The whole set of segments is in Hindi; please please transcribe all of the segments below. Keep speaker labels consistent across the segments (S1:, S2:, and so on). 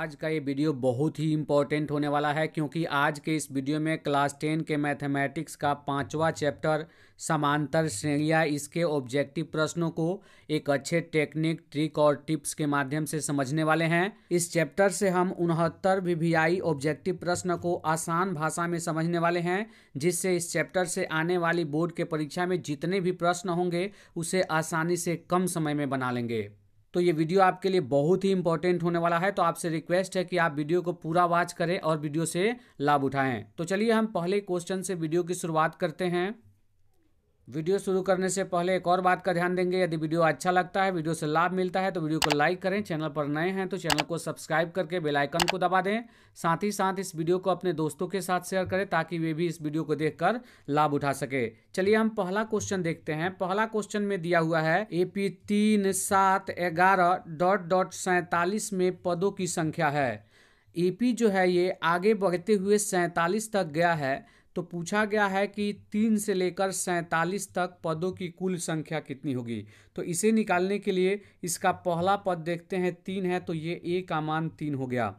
S1: आज का ये वीडियो बहुत ही इम्पोर्टेंट होने वाला है क्योंकि आज के इस वीडियो में क्लास 10 के मैथमेटिक्स का 5वां चैप्टर समांतर श्रेणियाँ इसके ऑब्जेक्टिव प्रश्नों को एक अच्छे टेक्निक ट्रिक और टिप्स के माध्यम से समझने वाले हैं। इस चैप्टर से हम 69 वीवीआई ऑब्जेक्टिव प्रश्न को आसान भाषा में समझने वाले हैं, जिससे इस चैप्टर से आने वाली बोर्ड के परीक्षा में जितने भी प्रश्न होंगे उसे आसानी से कम समय में बना लेंगे। तो ये वीडियो आपके लिए बहुत ही इंपॉर्टेंट होने वाला है, तो आपसे रिक्वेस्ट है कि आप वीडियो को पूरा वॉच करें और वीडियो से लाभ उठाएं। तो चलिए हम पहले क्वेश्चन से वीडियो की शुरुआत करते हैं। वीडियो शुरू करने से पहले एक और बात का ध्यान देंगे, यदि वीडियो अच्छा लगता है, वीडियो से लाभ मिलता है तो वीडियो को लाइक करें। चैनल पर नए हैं तो चैनल को सब्सक्राइब करके बेल आइकन को दबा दें। साथ ही साथ इस वीडियो को अपने दोस्तों के साथ शेयर करें ताकि वे भी इस वीडियो को देखकर लाभ उठा सके। चलिए हम पहला क्वेश्चन देखते हैं। पहला क्वेश्चन में दिया हुआ है AP 3 7 11 .47 में पदों की संख्या है। AP जो है ये आगे बढ़ते हुए 47 तक गया है, तो पूछा गया है कि 3 से लेकर 47 तक पदों की कुल संख्या कितनी होगी। तो इसे निकालने के लिए इसका पहला पद देखते हैं, 3 है तो ये A का मान 3 हो गया।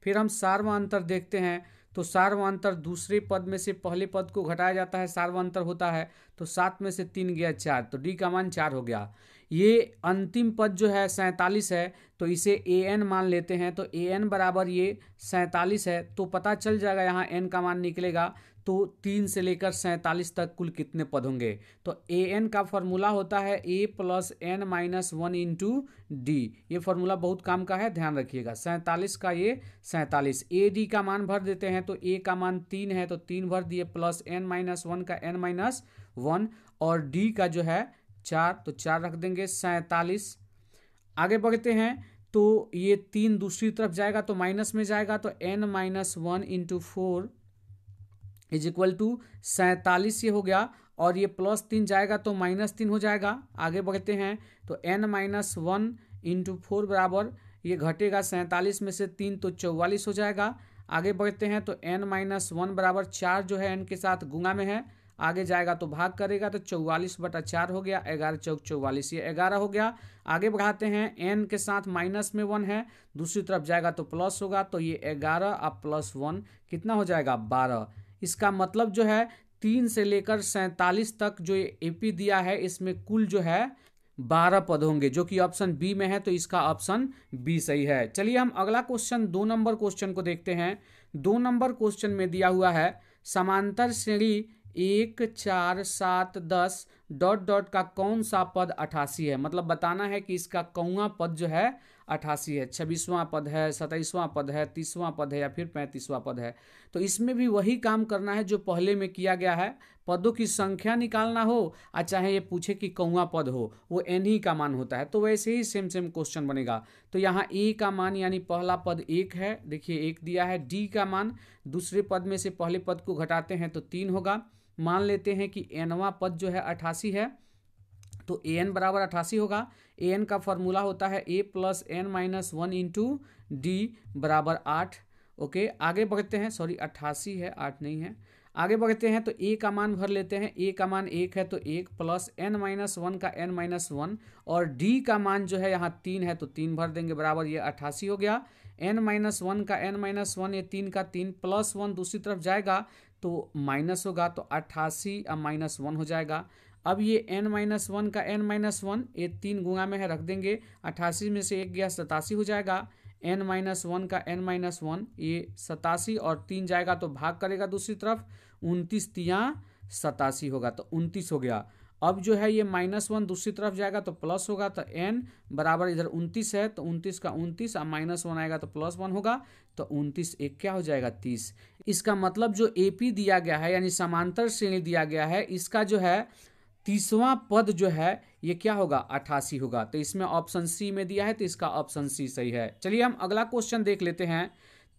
S1: फिर हम सार्वअंतर देखते हैं, तो सार्वअंतर दूसरे पद में से पहले पद को घटाया जाता है, सार्वअंतर होता है, तो 7 में से 3 गया 4, तो D का मान 4 हो गया। ये अंतिम पद जो है 47 है, तो इसे AN मान लेते हैं, तो AN बराबर ये 47 है, तो पता चल जाएगा यहाँ N का मान निकलेगा। तो 3 से लेकर 47 तक कुल कितने पद होंगे। तो AN का फॉर्मूला होता है A + N - 1 × D। ये फॉर्मूला बहुत काम का है, ध्यान रखिएगा। 47 का ये 47, AD का मान भर देते हैं, तो A का मान 3 है तो 3 भर दिए, प्लस N - 1 का N - 1 और D का जो है 4, तो 4 रख देंगे। 47 आगे बढ़ते हैं, तो ये 3 दूसरी तरफ जाएगा तो माइनस में जाएगा, तो N - 1 × 4 = 47 ये हो गया, और ये +3 जाएगा तो -3 हो जाएगा। आगे बढ़ते हैं, तो N - 1 × 4 बराबर ये घटेगा 47 में से 3 तो 44 हो जाएगा। आगे बढ़ते हैं, तो N - 1 बराबर 4 जो है N के साथ गुणा में है, आगे जाएगा तो भाग करेगा, तो 44/4 हो गया, 11 चौक 44, ये 11 हो गया। आगे बढ़ाते हैं, N के साथ माइनस में 1 है, दूसरी तरफ जाएगा तो प्लस होगा, तो ये 11 अब +1 कितना हो जाएगा 12। इसका मतलब जो है 3 से लेकर 47 तक जो AP दिया है इसमें कुल जो है 12 पद होंगे, जो कि ऑप्शन बी में है, तो इसका ऑप्शन बी सही है। चलिए हम अगला क्वेश्चन 2 नंबर क्वेश्चन को देखते हैं। 2 नंबर क्वेश्चन में दिया हुआ है समांतर श्रेणी 1 4 7 10 ... का कौन सा पद 88 है। मतलब बताना है कि इसका कौन पद जो है 88 है, 26वां पद है, 27वां पद है, 30वां पद है या फिर 35वां पद है। तो इसमें भी वही काम करना है जो पहले में किया गया है। पदों की संख्या निकालना हो और चाहे ये पूछे कि कौन पद हो, वो N ही का मान होता है, तो वैसे ही सेम क्वेश्चन बनेगा। तो यहाँ A का मान यानी पहला पद 1 है, देखिए 1 दिया है। D का मान दूसरे पद में से पहले पद को घटाते हैं तो 3 होगा। मान लेते हैं कि Nवां पद जो है 88 है, तो AN बराबर 88 होगा। AN का फॉर्मूला होता है A + N - 1 × D बराबर 8। ओके, आगे बढ़ते हैं, सॉरी 88 है, 8 नहीं है। आगे बढ़ते हैं, तो A का मान भर लेते हैं, A का मान 1 है तो 1 प्लस N - 1 का N - 1 और D का मान जो है यहाँ 3 है तो 3 भर देंगे, बराबर ये 88 हो गया। N - 1 का N - 1 ये 3 का 3 प्लस 1 दूसरी तरफ जाएगा तो माइनस होगा, तो 88 अब -1 हो जाएगा। अब ये N - 1 का N - 1 ये 3 गुणा में है, रख देंगे, 88 में से 1 गया 87 हो जाएगा। N - 1 का N - 1 ये 87 और 3 जाएगा तो भाग करेगा दूसरी तरफ, 29 तिया 87 होगा, तो 29 हो गया। अब जो है ये -1 दूसरी तरफ जाएगा तो प्लस होगा, तो N बराबर इधर 29 है तो 29 का 29 अब -1 आएगा तो +1 होगा, तो 29 1 क्या हो जाएगा 30। इसका मतलब जो AP दिया गया है यानी समांतर श्रेणी दिया गया है, इसका जो है 30वां पद जो है ये क्या होगा 88 होगा। तो इसमें ऑप्शन सी में दिया है तो इसका ऑप्शन सी सही है। चलिए हम अगला क्वेश्चन देख लेते हैं।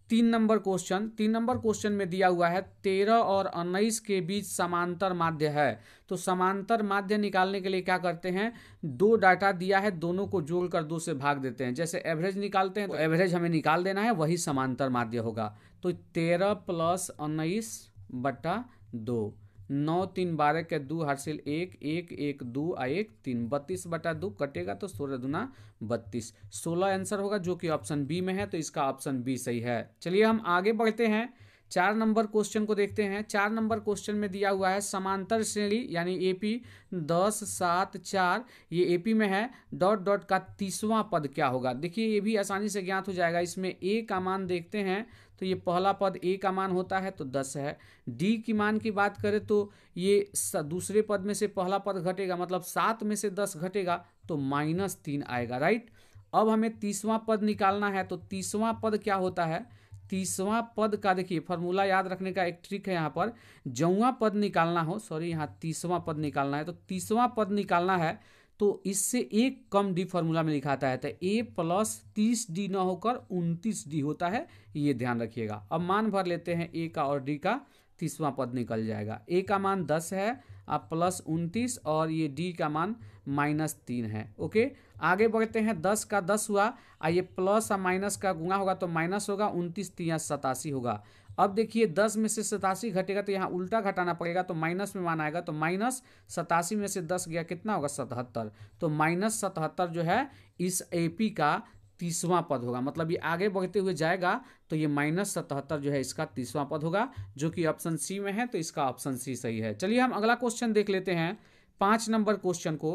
S1: 3 नंबर क्वेश्चन। 3 नंबर क्वेश्चन में दिया हुआ है 13 और 19 के बीच समांतर माध्य है। तो समांतर माध्य निकालने के लिए क्या करते हैं, 2 डाटा दिया है, दोनों को जोड़कर 2 से भाग देते हैं। जैसे एवरेज निकालते हैं तो एवरेज हमें निकाल देना है, वही समांतर माध्य होगा। तो 13 + 19/2 9 3 12 के 2 हासिल 1 1 1 2 1 3 32/2 कटेगा तो 16 दूना 32, 16 आंसर होगा जो कि ऑप्शन बी में है, तो इसका ऑप्शन बी सही है। चलिए हम आगे बढ़ते हैं, 4 नंबर क्वेश्चन को देखते हैं। 4 नंबर क्वेश्चन में दिया हुआ है समांतर श्रेणी यानी एपी 10 7 4, ये एपी में है, डॉट डॉट का 30वां पद क्या होगा। देखिए ये भी आसानी से ज्ञात हो जाएगा। इसमें ए का मान देखते हैं तो ये पहला पद ए का मान होता है तो 10 है। डी की मान की बात करें तो ये दूसरे पद में से पहला पद घटेगा, मतलब 7 में से 10 घटेगा तो -3 आएगा, राइट। अब हमें 30वां पद निकालना है, तो 30वां पद क्या होता है। 30वां पद का देखिए फॉर्मूला याद रखने का एक ट्रिक है, यहाँ पर जौवां पद निकालना हो, सॉरी यहाँ 30वां पद निकालना है, तो 30वां पद निकालना है तो इससे एक कम डी फॉर्मूला में लिखाता है, तो a + 30d न होकर 29d होता है, ये ध्यान रखिएगा। अब मान भर लेते हैं a का और d का, 30वां पद निकल जाएगा। a का मान 10 है, अब +29 और ये d का मान -3 है। ओके, आगे बढ़ते हैं। 10 का 10 हुआ, ये प्लस और माइनस का गुणा होगा तो माइनस होगा, 29 3 87 होगा। अब देखिए 10 में से 87 घटेगा तो यहाँ उल्टा घटाना पड़ेगा, तो माइनस में मान आएगा, तो -87 में से 10 गया कितना होगा 77, तो -77 जो है इस एपी का 30वां पद होगा। मतलब ये आगे बढ़ते हुए जाएगा तो ये -77 जो है इसका 30वां पद होगा, जो कि ऑप्शन सी में है, तो इसका ऑप्शन सी सही है। चलिए हम अगला क्वेश्चन देख लेते हैं, 5 नंबर क्वेश्चन को।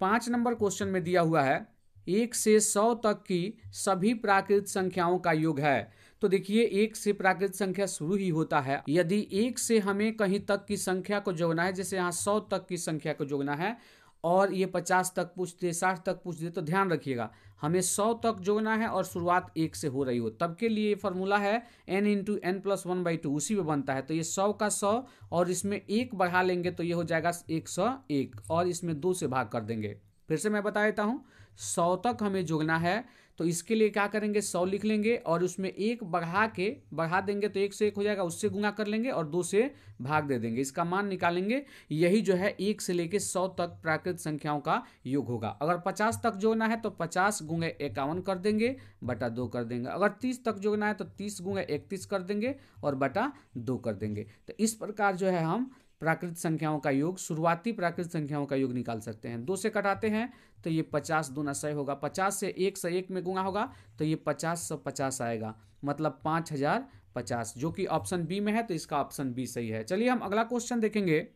S1: 5 नंबर क्वेश्चन में दिया हुआ है 1 से 100 तक की सभी प्राकृत संख्याओं का योग है। तो देखिए 1 से प्राकृत संख्या शुरू ही होता है। यदि 1 से हमें कहीं तक की संख्या को जोड़ना है, जैसे यहाँ 100 तक की संख्या को जोड़ना है और ये 50 तक पूछ दे, 60 तक पूछ दे, तो ध्यान रखिएगा हमें 100 तक जोड़ना है और शुरुआत 1 से हो रही हो, तब के लिए फॉर्मूला है n × n + 1/2, उसी में बनता है। तो ये 100 का 100 और इसमें 1 बढ़ा लेंगे तो ये हो जाएगा 101 और इसमें 2 से भाग कर देंगे। फिर से मैं बता देता हूँ, 100 तक हमें जोड़ना है तो इसके लिए क्या करेंगे, 100 लिख लेंगे और उसमें 1 बढ़ा देंगे तो 1 से 1 हो जाएगा, उससे गुणा कर लेंगे और 2 से भाग दे देंगे, इसका मान निकालेंगे। यही जो है 1 से लेके 100 तक प्राकृत संख्याओं का योग होगा। अगर 50 तक जोड़ना है तो 50 × 51 कर देंगे बटा 2 कर देंगे। अगर 30 तक जोड़ना है तो 30 × 31 कर देंगे और बटा 2 कर देंगे। तो इस प्रकार जो है हम प्राकृत संख्याओं का योग, शुरुआती प्राकृत संख्याओं का योग निकाल सकते हैं। 2 से कटाते हैं तो ये 50 दूना 100 होगा, 50 से 1 में गुणा होगा तो ये 50 × 50 आएगा, मतलब 5050, जो कि ऑप्शन बी में है, तो इसका ऑप्शन बी सही है। चलिए हम अगला क्वेश्चन देखेंगे।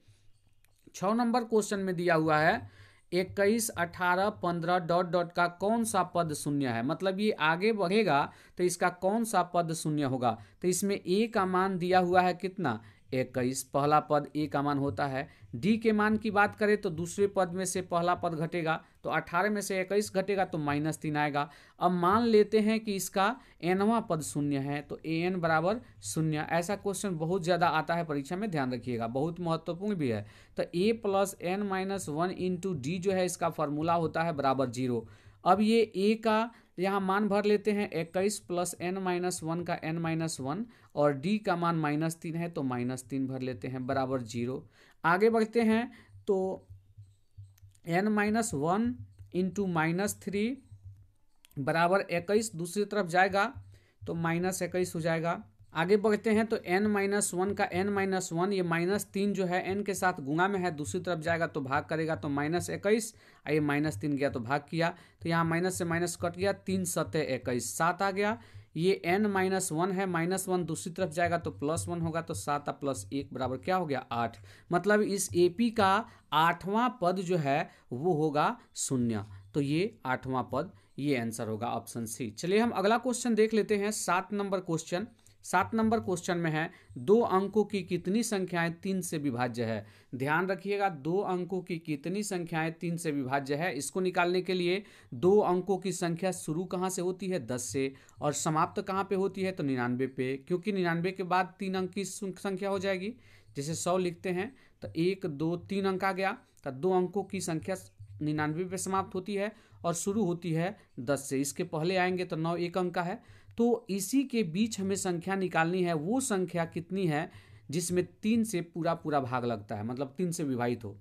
S1: 6 नंबर क्वेश्चन में दिया हुआ है 21 18 15 डॉट डॉट का कौन सा पद शून्य है। मतलब ये आगे बढ़ेगा तो इसका कौन सा पद शून्य होगा। तो इसमें ए का मान दिया हुआ है कितना, 21, पहला पद ए का मान होता है। डी के मान की बात करें तो दूसरे पद में से पहला पद घटेगा, तो 18 में से 21 घटेगा तो -3 आएगा। अब मान लेते हैं कि इसका nवां पद शून्य है, तो an = 0। ऐसा क्वेश्चन बहुत ज़्यादा आता है परीक्षा में, ध्यान रखिएगा, बहुत महत्वपूर्ण भी है। तो a + n - 1 × d जो है इसका फॉर्मूला होता है =0। अब ये a का यहाँ मान भर लेते हैं, 21 + n - 1 का n - 1 और d का मान -3 है तो -3 भर लेते हैं =0। आगे बढ़ते हैं तो n - 1 × -3 = 21, दूसरी तरफ जाएगा तो -21 हो जाएगा। आगे बढ़ते हैं तो n - 1 का n - 1, ये -3 जो है n के साथ गुणा में है, दूसरी तरफ जाएगा तो भाग करेगा तो -21, ये -3 गया तो भाग किया, तो यहाँ माइनस से माइनस कट गया, 3 × 7 = 21, 7 आ गया। ये n - 1 है, -1 दूसरी तरफ जाएगा तो +1 होगा, तो 7 + 1 बराबर क्या हो गया 8। मतलब इस एपी का 8वां पद जो है वो होगा 0, तो ये 8वां पद, ये आंसर होगा ऑप्शन सी। चलिए हम अगला क्वेश्चन देख लेते हैं, 7 नंबर क्वेश्चन। 7 नंबर क्वेश्चन में है 2 अंकों की कितनी संख्याएं 3 से विभाज्य है। ध्यान रखिएगा, 2 अंकों की कितनी संख्याएं 3 से विभाज्य है। इसको निकालने के लिए 2 अंकों की संख्या शुरू कहाँ से होती है, 10 से, और समाप्त कहाँ पे होती है, तो 99 पे, क्योंकि 99 के बाद 3 अंक की संख्या हो जाएगी। जैसे 100 लिखते हैं तो 1 2 3 अंक आ गया, तो 2 अंकों की संख्या 99 पे समाप्त होती है और शुरू होती है 10 से। इसके पहले आएंगे तो 9 1 अंक का है, तो इसी के बीच हमें संख्या निकालनी है। वो संख्या कितनी है जिसमें 3 से पूरा भाग लगता है, मतलब 3 से विभाजित हो।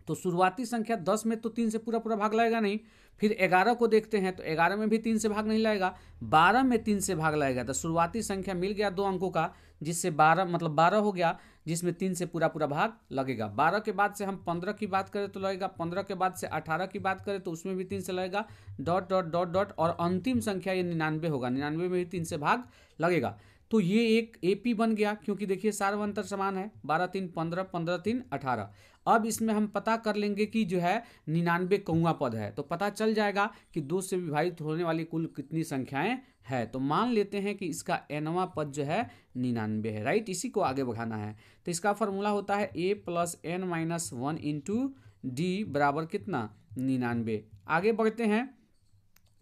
S1: तो शुरुआती संख्या 10 में तो 3 से पूरा पूरा भाग लगेगा नहीं। फिर 11 को देखते हैं तो 11 में भी 3 से भाग नहीं लगेगा। 12 में 3 से भाग लगेगा। तो शुरुआती संख्या मिल गया 2 अंकों का, जिससे 12 मतलब 12 हो गया, जिसमें 3 से पूरा पूरा भाग लगेगा। 12 के बाद से हम 15 की बात करें तो लगेगा। 15 के बाद से 18 की बात करें तो उसमें भी 3 से लगेगा। डॉट डॉट डॉट डॉट और अंतिम संख्या ये 99 होगा। 99 में भी 3 से भाग लगेगा। तो ये एक एपी बन गया, क्योंकि देखिए सार्व अंतर समान है। 12 3 15, 15 3 18। अब इसमें हम पता कर लेंगे कि जो है 99 कौवा पद है, तो पता चल जाएगा कि 2 से विभाजित होने वाली कुल कितनी संख्याएं है। तो मान लेते हैं कि इसका nवां पद जो है 99 है, राइट। इसी को आगे बढ़ाना है। तो इसका फॉर्मूला होता है a + n-1 इंटू डी बराबर कितना 99। आगे बढ़ते हैं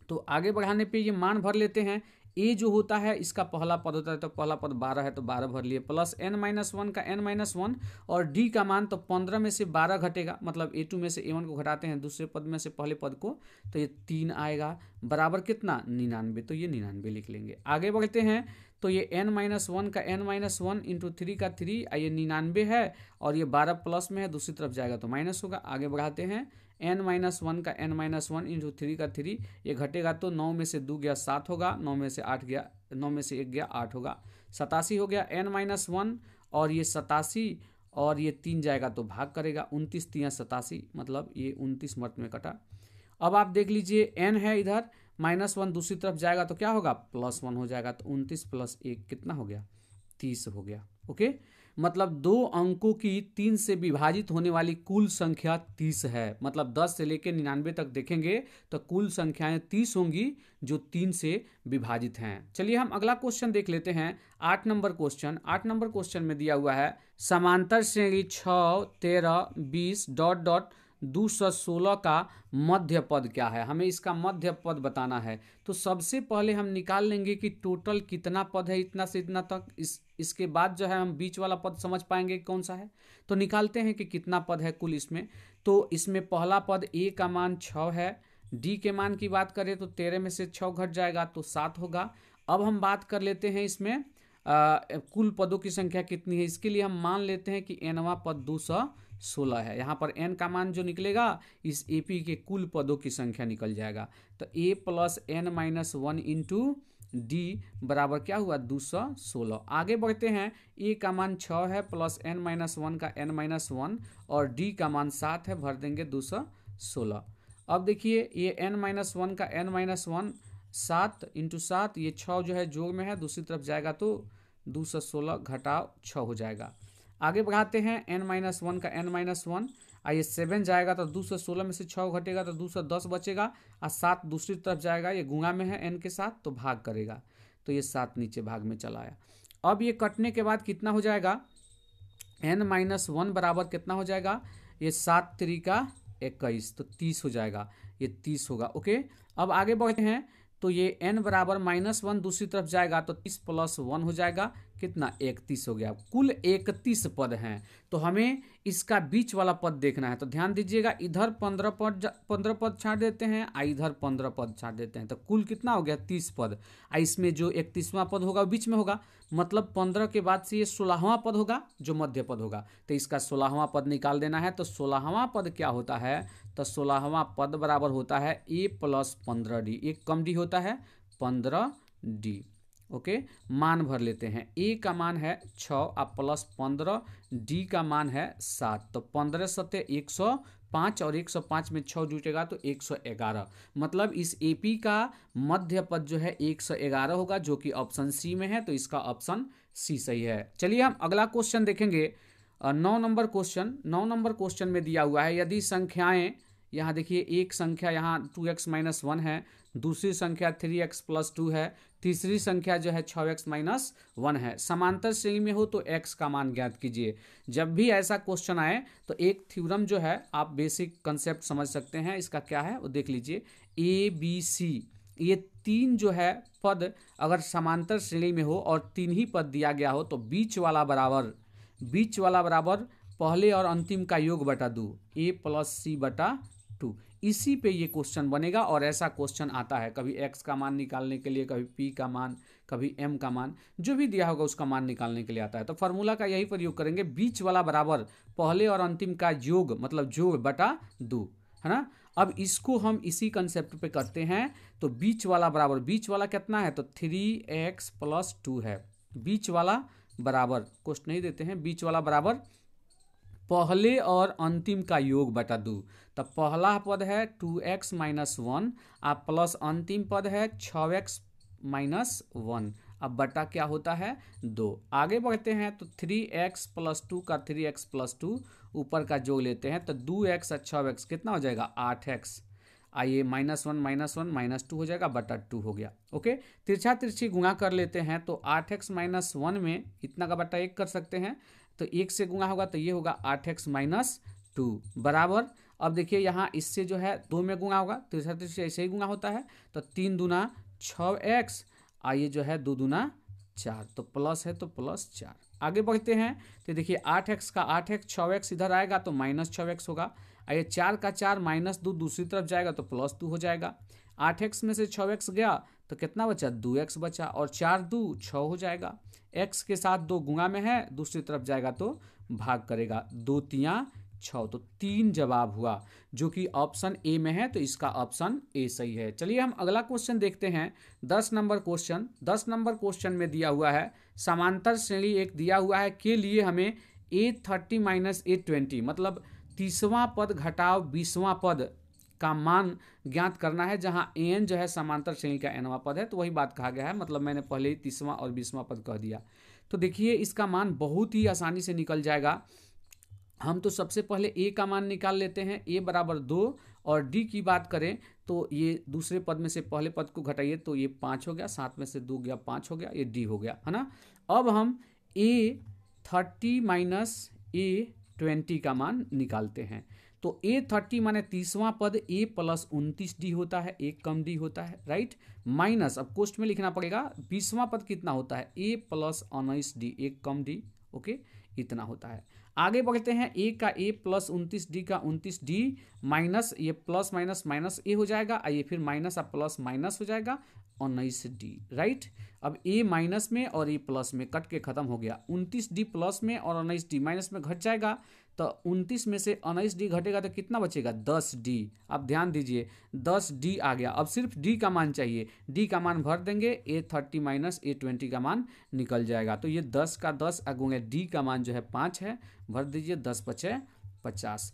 S1: तो आगे बढ़ाने पे ये मान भर लेते हैं। ए जो होता है इसका पहला पद होता है, तो पहला पद 12 है तो 12 भर लिए, प्लस n-1 का n-1 और d का मान तो 15 में से 12 घटेगा, मतलब a2 में से a1 को घटाते हैं दूसरे पद में से पहले पद को, तो ये 3 आएगा बराबर कितना 99। तो ये 99 लिख लेंगे। आगे बढ़ते हैं तो ये n-1 का n-1 इंटू 3 का 3, ये 99 है और ये 12 प्लस में है, दूसरी तरफ जाएगा तो माइनस होगा। आगे बढ़ाते हैं n-1 का n-1 इंटू 3 का 3, ये घटेगा तो 9 में से 2 गया 7 होगा, 9 में से 8 गया, 9 में से 1 गया 8 होगा, 87 हो गया। n-1 और ये 87 और ये 3 जाएगा तो भाग करेगा, 29 3 87, मतलब ये 29 मर्द में कटा। अब आप देख लीजिए n है इधर, -1 दूसरी तरफ जाएगा तो क्या होगा +1 हो जाएगा, तो 29 + 1 कितना हो गया 30 हो गया। ओके, मतलब 2 अंकों की 3 से विभाजित होने वाली कुल संख्या 30 है। मतलब 10 से लेकर 99 तक देखेंगे तो कुल संख्याएं 30 होंगी जो 3 से विभाजित हैं। चलिए हम अगला क्वेश्चन देख लेते हैं। 8 नंबर क्वेश्चन। 8 नंबर क्वेश्चन में दिया हुआ है समांतर श्रेणी 6 13 20 डॉट डॉट 216 का मध्य पद क्या है। हमें इसका मध्य पद बताना है। तो सबसे पहले हम निकाल लेंगे कि टोटल कितना पद है इतना से इतना तक। इसके बाद जो है हम बीच वाला पद समझ पाएंगे कौन सा है। तो निकालते हैं कि कितना पद है कुल इसमें। तो इसमें पहला पद a का मान 6 है। d के मान की बात करें तो 13 में से 6 घट जाएगा तो 7 होगा। अब हम बात कर लेते हैं इसमें कुल पदों की संख्या कितनी है। इसके लिए हम मान लेते हैं कि nवां पद 216 है। यहाँ पर n का मान जो निकलेगा इस AP के कुल पदों की संख्या निकल जाएगा। तो a + n-1 इंटू d बराबर क्या हुआ 216। आगे बढ़ते हैं, a का मान 6 है प्लस n-1 का n-1 और d का मान 7 है, भर देंगे 216। अब देखिए ये n-1 का n-1 7 इंटू 7, ये 6 जो है जोड़ में है, दूसरी तरफ जाएगा तो 216 घटाव 6 हो जाएगा। आगे बढ़ाते हैं n-1 का n-1, ये 7 जाएगा तो 216 में से 6 घटेगा तो 210 बचेगा, और 7 दूसरी तरफ जाएगा, ये गुणा में है n के साथ तो भाग करेगा, तो ये 7 नीचे भाग में चला आया। अब ये कटने के बाद कितना हो जाएगा n-1 बराबर कितना हो जाएगा, ये 7 3 का 21 तो 30 हो जाएगा, ये 30 होगा। ओके, अब आगे बढ़ते हैं तो ये n बराबर -1 दूसरी तरफ जाएगा तो 30 + 1 हो जाएगा, कितना 31 हो गया। कुल 31 पद हैं। तो हमें इसका बीच वाला पद देखना है। तो ध्यान दीजिएगा, इधर 15 पद छाट देते हैं, इधर 15 पद छाट देते हैं, तो कुल कितना हो गया 30 पद। इसमें जो 31वां पद होगा बीच में होगा, मतलब 15 के बाद से ये 16वां पद होगा जो मध्य पद होगा। तो इसका 16वां पद निकाल देना है। तो 16वां पद क्या होता है, तो 16वां पद बराबर होता है a + 15d, एक कम d होता है 15d। ओके, मान भर लेते हैं। a का मान है 6 और प्लस 15, d का मान है 7, तो 15 सत्ते 105 और 105 में 6 जुटेगा तो 111। मतलब इस AP का मध्य पद जो है 111 होगा, जो कि ऑप्शन सी में है। तो इसका ऑप्शन सी सही है। चलिए हम अगला क्वेश्चन देखेंगे। 9 नंबर क्वेश्चन। 9 नंबर क्वेश्चन में दिया हुआ है यदि संख्याएं, यहाँ देखिए एक संख्या यहाँ 2x - 1 है, दूसरी संख्या 3x + 2 है, तीसरी संख्या जो है 6x - 1 है, समांतर श्रेणी में हो तो x का मान ज्ञात कीजिए। जब भी ऐसा क्वेश्चन आए तो एक थ्योरम जो है आप बेसिक कंसेप्ट समझ सकते हैं। इसका क्या है वो देख लीजिए। ABC, ये 3 जो है पद अगर समांतर श्रेणी में हो और 3 ही पद दिया गया हो तो बीच वाला बराबर पहले और अंतिम का योग बटा 2, a + c बटा 2। इसी पे ये क्वेश्चन बनेगा। और ऐसा क्वेश्चन आता है कभी x का मान निकालने के लिए, कभी p का मान, कभी m का मान, जो भी दिया होगा उसका मान निकालने के लिए आता है। तो फार्मूला का यही प्रयोग करेंगे, बीच वाला बराबर पहले और अंतिम का योग, मतलब जोड़ बटा 2, है ना। अब इसको हम इसी कंसेप्ट पे करते हैं। तो बीच वाला बराबर, बीच वाला कितना है, तो 3x + 2 है। बीच वाला बराबर, क्वेश्चन नहीं देते हैं, बीच वाला बराबर पहले और अंतिम का योग बटा 2। तब पहला पद है 2x - 1 आप प्लस अंतिम पद है 6x - 1। अब बटा क्या होता है 2। आगे बढ़ते हैं तो 3x + 2 का 3x + 2 ऊपर का जोड़ लेते हैं तो 2x और 6x कितना हो जाएगा 8x। आइए -1 -1 -2 हो जाएगा बटा 2 हो गया। ओके, तिरछा तिरछी गुणा कर लेते हैं तो 8x - 1 में इतना का बटा 1 कर सकते हैं, तो 1 से गुणा होगा तो ये होगा 8x - 2 बराबर। अब देखिए यहाँ इससे जो है 2 में गुणा होगा, तिरछा तिरछी ऐसे ही गुणा होता है, तो 3 दूना 6x, आइए जो है 2 दूना 4, तो प्लस है तो +4। आगे बढ़ते हैं तो देखिए 8x का 8x, 6x इधर आएगा तो -6x होगा। आइए 4 का 4 -2 दूसरी तरफ जाएगा तो +2 हो जाएगा। 8x में से 6x गया तो कितना बचा 2x बचा, और 4 2 6 हो जाएगा। x के साथ 2 गुणा में है, दूसरी तरफ जाएगा तो भाग करेगा, 2 3 6, तो 3 जवाब हुआ जो कि ऑप्शन ए में है, तो इसका ऑप्शन ए सही है। चलिए हम अगला क्वेश्चन देखते हैं, 10 नंबर क्वेश्चन। 10 नंबर क्वेश्चन में दिया हुआ है समांतर श्रेणी एक दिया हुआ है के लिए हमें A30 - A20 मतलब 30वां पद घटाव 20वां पद का मान ज्ञात करना है, जहां an जो है समांतर श्रेणी का nवां पद है, तो वही बात कहा गया है, मतलब मैंने पहले ही 30वां और 20वां पद कह दिया। तो देखिए इसका मान बहुत ही आसानी से निकल जाएगा। हम तो सबसे पहले a का मान निकाल लेते हैं, a बराबर 2, और d की बात करें तो ये दूसरे पद में से पहले पद को घटाइए तो ये 5 हो गया, 7 में से 2 गया 5 हो गया, ये d हो गया, है ना। अब हम A30 - A20 का मान निकालते हैं। तो A30 माने 30वां पद a + 29d होता है, एक कम d होता है, राइट। माइनस, अब कोष्ट में लिखना पड़ेगा, 20वां पद कितना होता है a + 19d, एक कम d, ओके, इतना होता है। आगे बढ़ते हैं, a का a + 29d का 29d माइनस, ये प्लस माइनस माइनस a हो जाएगा, ये फिर माइनस अब प्लस माइनस हो जाएगा 19d, राइट। अब a माइनस में और a प्लस में कट के खत्म हो गया, 29d प्लस में और 19d माइनस में घट जाएगा, तो 29 में से 19d घटेगा तो कितना बचेगा 10d। अब ध्यान दीजिए 10d आ गया, अब सिर्फ d का मान चाहिए, d का मान भर देंगे, A30 - A20 का मान निकल जाएगा। तो ये 10 का 10 अगुणे d का मान जो है 5 है, भर दीजिए, 10 × 5 = 50।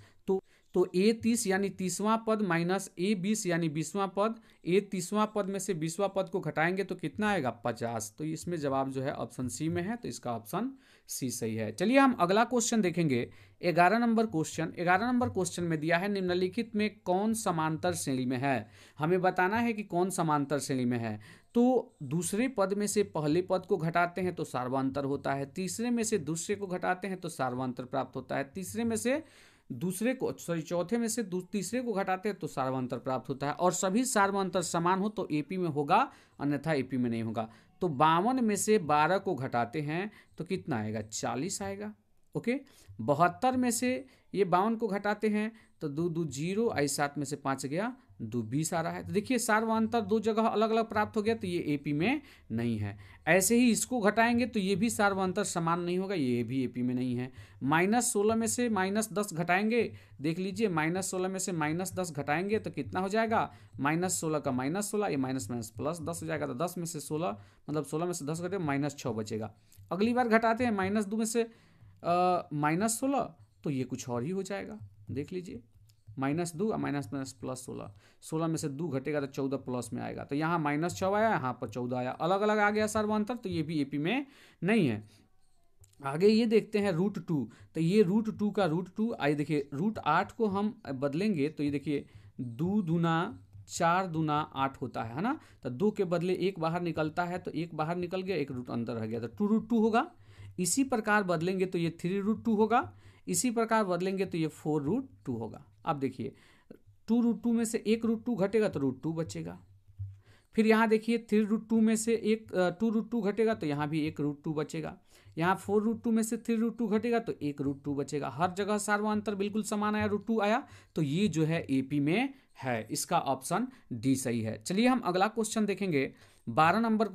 S1: तो A30 यानी 30वां पद माइनस A20 यानी 20वां पद, A30वां पद में से 20वां पद को घटाएंगे तो कितना आएगा 50। तो इसमें जवाब जो है ऑप्शन सी में है, तो इसका ऑप्शन सी सही है। चलिए हम अगला क्वेश्चन देखेंगे, 11 नंबर क्वेश्चन। 11 नंबर क्वेश्चन में दिया है निम्नलिखित में कौन समांतर श्रेणी में है। हमें बताना है कि कौन समांतर श्रेणी में है। तो दूसरे पद में से पहले पद को घटाते हैं तो सार्वंतर होता है, तीसरे में से दूसरे को घटाते हैं तो सार्वंतर प्राप्त होता है, तीसरे में से दूसरे को चौथे में से तीसरे को घटाते हैं तो सार्वंतर प्राप्त होता है, और सभी सार्वंतर समान हो तो एपी में होगा, अन्यथा एपी में नहीं होगा। तो 52 में से 12 को घटाते हैं तो कितना आएगा 40 आएगा, ओके। 72 में से ये 52 को घटाते हैं तो 2 2 0, 7 में से 5 गया 2 20 आ रहा है। तो देखिए सार्वंतर दो जगह अलग अलग प्राप्त हो गया, तो ये एपी में नहीं है। ऐसे ही इसको घटाएंगे तो ये भी सार्वंतर समान नहीं होगा, ये भी एपी में नहीं है। -16 में से -10 घटाएंगे, देख लीजिए -16 में से -10 घटाएंगे तो कितना हो जाएगा, -16 का -16, ये माइनस माइनस प्लस 10 हो जाएगा, तो 10 में से 16 मतलब 16 में से 10 घटे -6 बचेगा। अगली बार घटाते हैं -2 में से -16, तो ये कुछ और ही हो जाएगा, देख लीजिए -2 माइनस माइनस प्लस 16, 16 में से 2 घटेगा तो 14 प्लस में आएगा, तो यहाँ -6 आया, यहाँ पर 14 आया, अलग अलग आ गया सार्वंतर, तो ये भी एपी में नहीं है। आगे ये देखते हैं √2, तो ये √2 का √2, आइए देखिए √8 को हम बदलेंगे तो ये देखिए 2 दूना 4 दूना 8 होता है ना, तो 2 के बदले 1 बाहर निकलता है, तो 1 बाहर निकल गया, 1 रूट अंदर रह गया, तो 2√2 होगा। इसी प्रकार बदलेंगे तो ये 3√2 होगा, इसी प्रकार बदलेंगे तो ये 4√2 होगा। अब देखिए 2√2 में से 1√2 घटेगा तो √2 बचेगा, फिर यहाँ देखिए 3√2 में से 2√2 घटेगा तो यहाँ भी 1√2 बचेगा, यहाँ 4√2 में से 3√2 घटेगा तो 1√2 बचेगा। हर जगह सार्वंतर बिल्कुल समान आया, √2 आया, तो ये जो है एपी में है, इसका ऑप्शन डी सही है। चलिए हम अगला क्वेश्चन देखेंगे, 12 नंबर